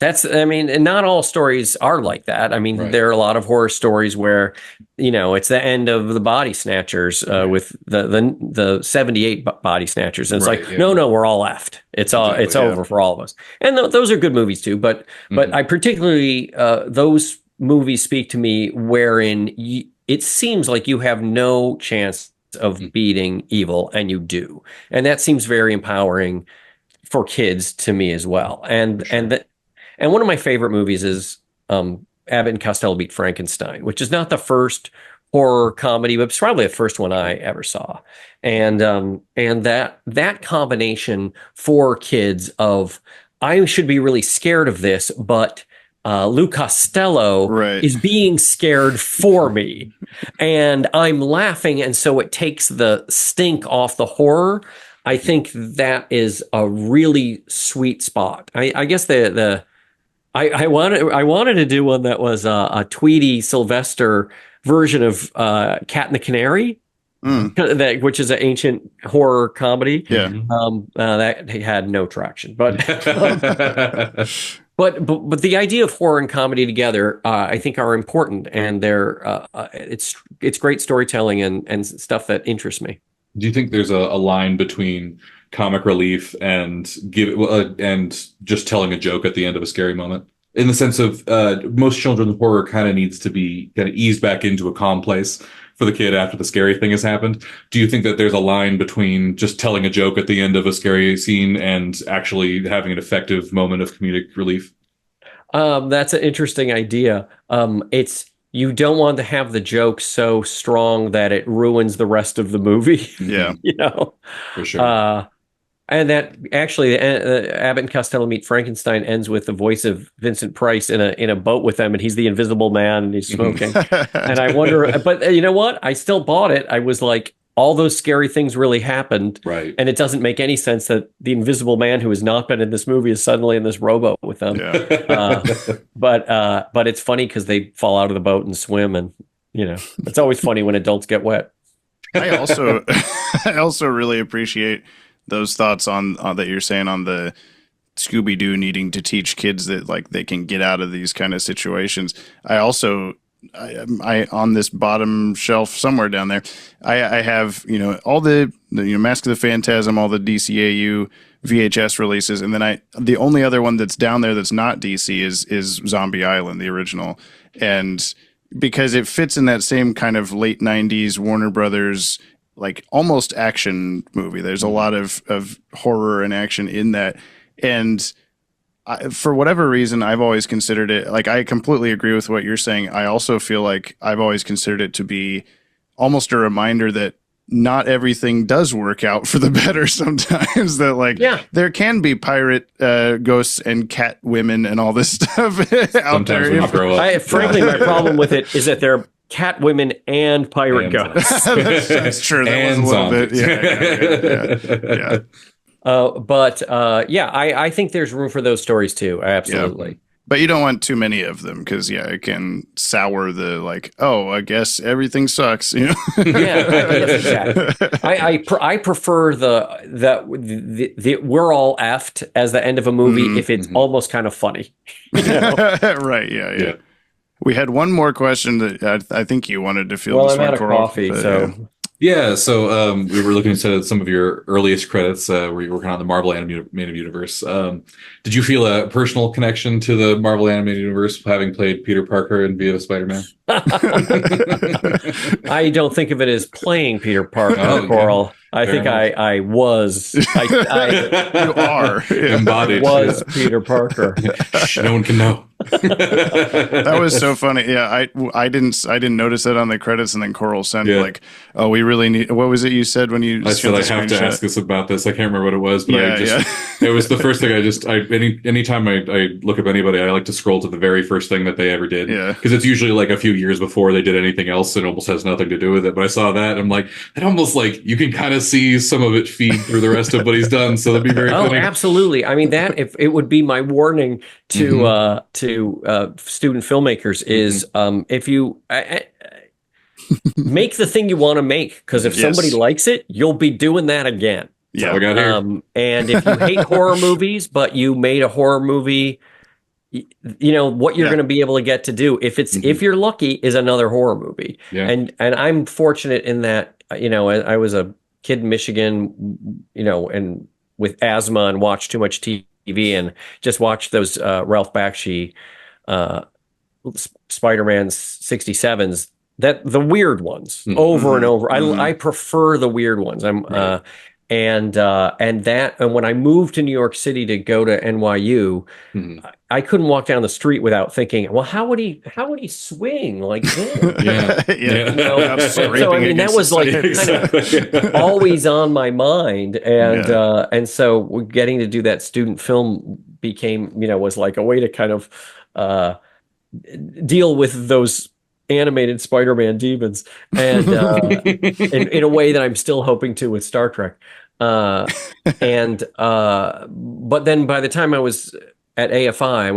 And not all stories are like that. There are a lot of horror stories where, it's the end of the Body Snatchers with the 78 Body Snatchers. And it's no, we're all left. It's over for all of us. And those are good movies too. But I particularly, those movies speak to me wherein it seems like you have no chance of beating evil and you do. And that seems very empowering for kids to me as well. And one of my favorite movies is Abbott and Costello Meet Frankenstein, which is not the first horror comedy, but it's probably the first one I ever saw. And that combination for kids of, I should be really scared of this, but Lou Costello is being scared for me. And I'm laughing, and so it takes the stink off the horror. I think that is a really sweet spot. I guess I wanted to do one that was a Tweety Sylvester version of Cat and the Canary, which is an ancient horror comedy. Yeah, that had no traction, but but the idea of horror and comedy together, I think, are important, and they're it's great storytelling and stuff that interests me.
Do you think there's a line between comic relief and just telling a joke at the end of a scary moment? In the sense of most children's horror kind of needs to be kind of eased back into a calm place for the kid after the scary thing has happened. Do you think that there's a line between just telling a joke at the end of a scary scene and actually having an effective moment of comedic relief?
That's an interesting idea. You don't want to have the joke so strong that it ruins the rest of the movie.
Yeah.
For sure.
And that actually, Abbott and Costello Meet Frankenstein ends with the voice of Vincent Price in a boat with them, and he's the Invisible Man, and he's smoking. And I wonder, but you know what? I still bought it. I was like, all those scary things really happened, and it doesn't make any sense that the Invisible Man, who has not been in this movie, is suddenly in this rowboat with them. Yeah. But it's funny because they fall out of the boat and swim, and it's always funny when adults get wet.
I also really appreciate those thoughts on that you're saying on the Scooby-Doo needing to teach kids that like they can get out of these kind of situations. I on this bottom shelf somewhere down there, I have all the Mask of the Phantasm, all the DCAU VHS releases, and then the only other one that's down there that's not DC is Zombie Island, the original, and because it fits in that same kind of late 90s Warner Brothers like almost action movie. There's a lot of horror and action in that. And for whatever reason, I've always considered it, like, I completely agree with what you're saying. I also feel like I've always considered it to be almost a reminder that not everything does work out for the better sometimes. That like, there can be pirate ghosts and cat women and all this stuff out there.
Frankly, my problem with it is that Catwomen and pirate ghosts.
That's true. That was a little bit. Yeah.
I think there's room for those stories too. Absolutely.
Yeah. But you don't want too many of them because, it can sour the I guess everything sucks. You know?
Exactly. I prefer the we're all effed as the end of a movie if it's almost kind of funny. You know?
Right. Yeah. We had one more question that I think you wanted to field.
Well, I'm out of coffee, so.
Yeah, so we were looking into some of your earliest credits where you were working on the Marvel Animated Universe. Did you feel a personal connection to the Marvel Animated Universe, having played Peter Parker in Viva Spider-Man?
I don't think of it as playing Peter Parker, Coral. I think I was.
You are
embodied.
Was Peter Parker.
No one can know.
That was so funny. Yeah, I didn't notice that on the credits, and then Coral sent we really need. What was it you said when you?
I said I have to ask us about this. I can't remember what it was, but it was the first thing. Anytime I look up anybody, I like to scroll to the very first thing that they ever did.
Yeah,
because it's usually like a few years before they did anything else, and it almost has nothing to do with it. But I saw that, and I'm like, it almost you can kind of see some of it feed through the rest of what he's done. So that'd be very funny.
Absolutely. I mean, that if it would be my warning to student filmmakers is if you make the thing you want to make, because if somebody likes it, you'll be doing that again.
Yeah, we got here.
And if you hate horror movies, but you made a horror movie, you know what you're going to be able to get to do if you're lucky is another horror movie. And I'm fortunate in that I was a kid in Michigan, and with asthma and watched too much TV and just watched those Ralph Bakshi Spider-Man 67s, that the weird ones over and over. I prefer the weird ones. And when I moved to New York City to go to NYU, I couldn't walk down the street without thinking, well, how would he swing like this? So I mean, that was kind of always on my mind, and so getting to do that student film became, was like a way to kind of deal with those animated Spider-Man demons, and in a way that I'm still hoping to with Star Trek. But then by the time I was at AFI, I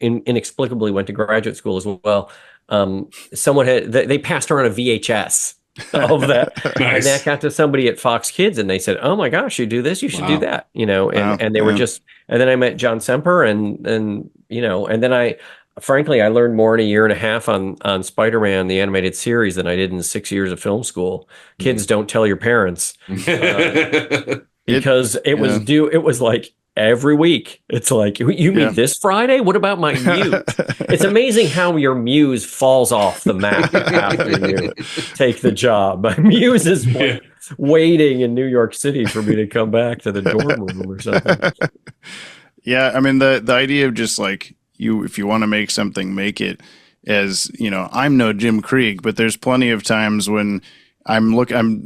inexplicably went to graduate school as well. Someone they passed around a VHS of that, and that got to somebody at Fox Kids, and they said, "Oh my gosh, you do this, you should do that," and they were just. And then I met John Semper, and then I. Frankly, I learned more in a year and a half on Spider-Man, the animated series, than I did in 6 years of film school. Kids, don't tell your parents, because it was due. It was like every week. It's like, you mean this Friday? What about my muse? It's amazing how your muse falls off the map after you take the job. My muse is waiting in New York City for me to come back to the dorm room or something.
Yeah, I mean the idea of just if you want to make something, make it. As I'm no Jim Krieg, but there's plenty of times when I'm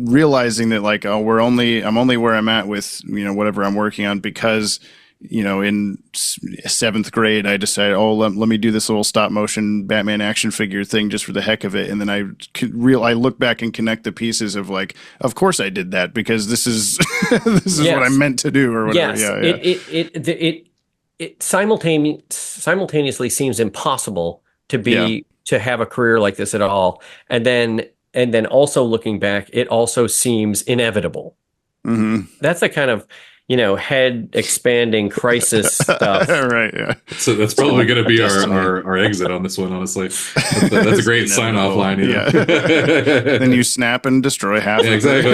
realizing that I'm only where I'm at with whatever I'm working on because in 7th grade I decided, let me do this little stop motion Batman action figure thing just for the heck of it, and then I look back and connect the pieces of of course I did that because this is what I meant to do or whatever.
It simultaneously seems impossible to have a career like this at all, and then also looking back, it also seems inevitable. That's the kind of head expanding crisis stuff.
Right. Yeah.
So that's probably going to be our exit on this one. Honestly, that's a great sign off line.
Yeah. Then you snap and destroy half.
Yeah, exactly.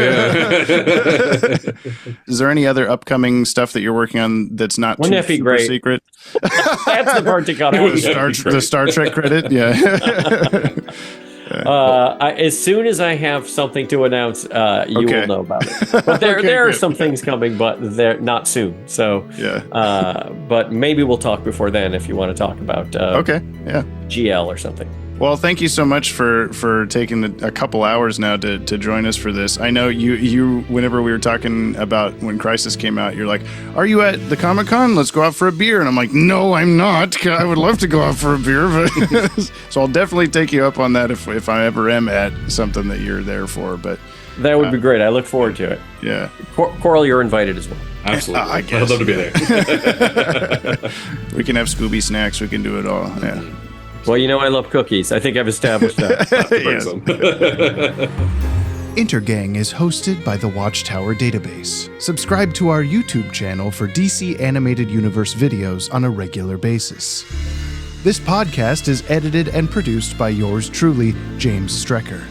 Is there any other upcoming stuff that you're working on that's not
super
secret?
That's the part to cut out.
The Star Trek credit. Yeah.
As soon as I have something to announce, you will know about it. But there are some things coming, but they're not soon. So but maybe we'll talk before then if you want to talk about GL or something.
Well, thank you so much for taking a couple hours now to join us for this. I know you whenever we were talking about when Crisis came out, you're like, "Are you at the Comic-Con? Let's go out for a beer." And I'm like, "No, I'm not. I would love to go out for a beer." But so I'll definitely take you up on that if I ever am at something that you're there for. But
that would be great. I look forward to it.
Yeah.
Coral, you're invited as well.
Absolutely.
I guess.
I'd love to be there.
We can have Scooby snacks. We can do it all. Yeah.
Well, I love cookies. I think I've established that.
Intergang is hosted by the Watchtower Database. Subscribe to our YouTube channel for DC Animated Universe videos on a regular basis. This podcast is edited and produced by yours truly, James Strecker.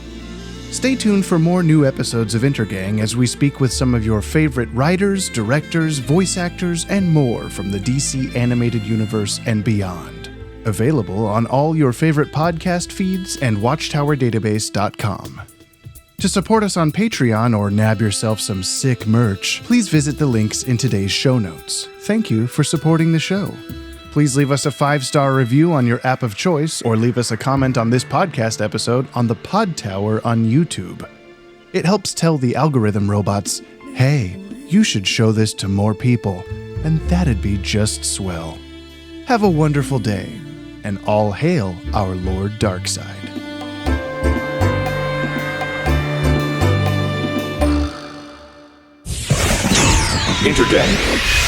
Stay tuned for more new episodes of Intergang as we speak with some of your favorite writers, directors, voice actors, and more from the DC Animated Universe and beyond. Available on all your favorite podcast feeds and watchtowerdatabase.com. To support us on Patreon or nab yourself some sick merch, please visit the links in today's show notes. Thank you for supporting the show. Please leave us a 5-star review on your app of choice or leave us a comment on this podcast episode on the Pod Tower on YouTube. It helps tell the algorithm robots, "Hey, you should show this to more people," and that'd be just swell. Have a wonderful day, and all hail our Lord Darkseid.
Intergang.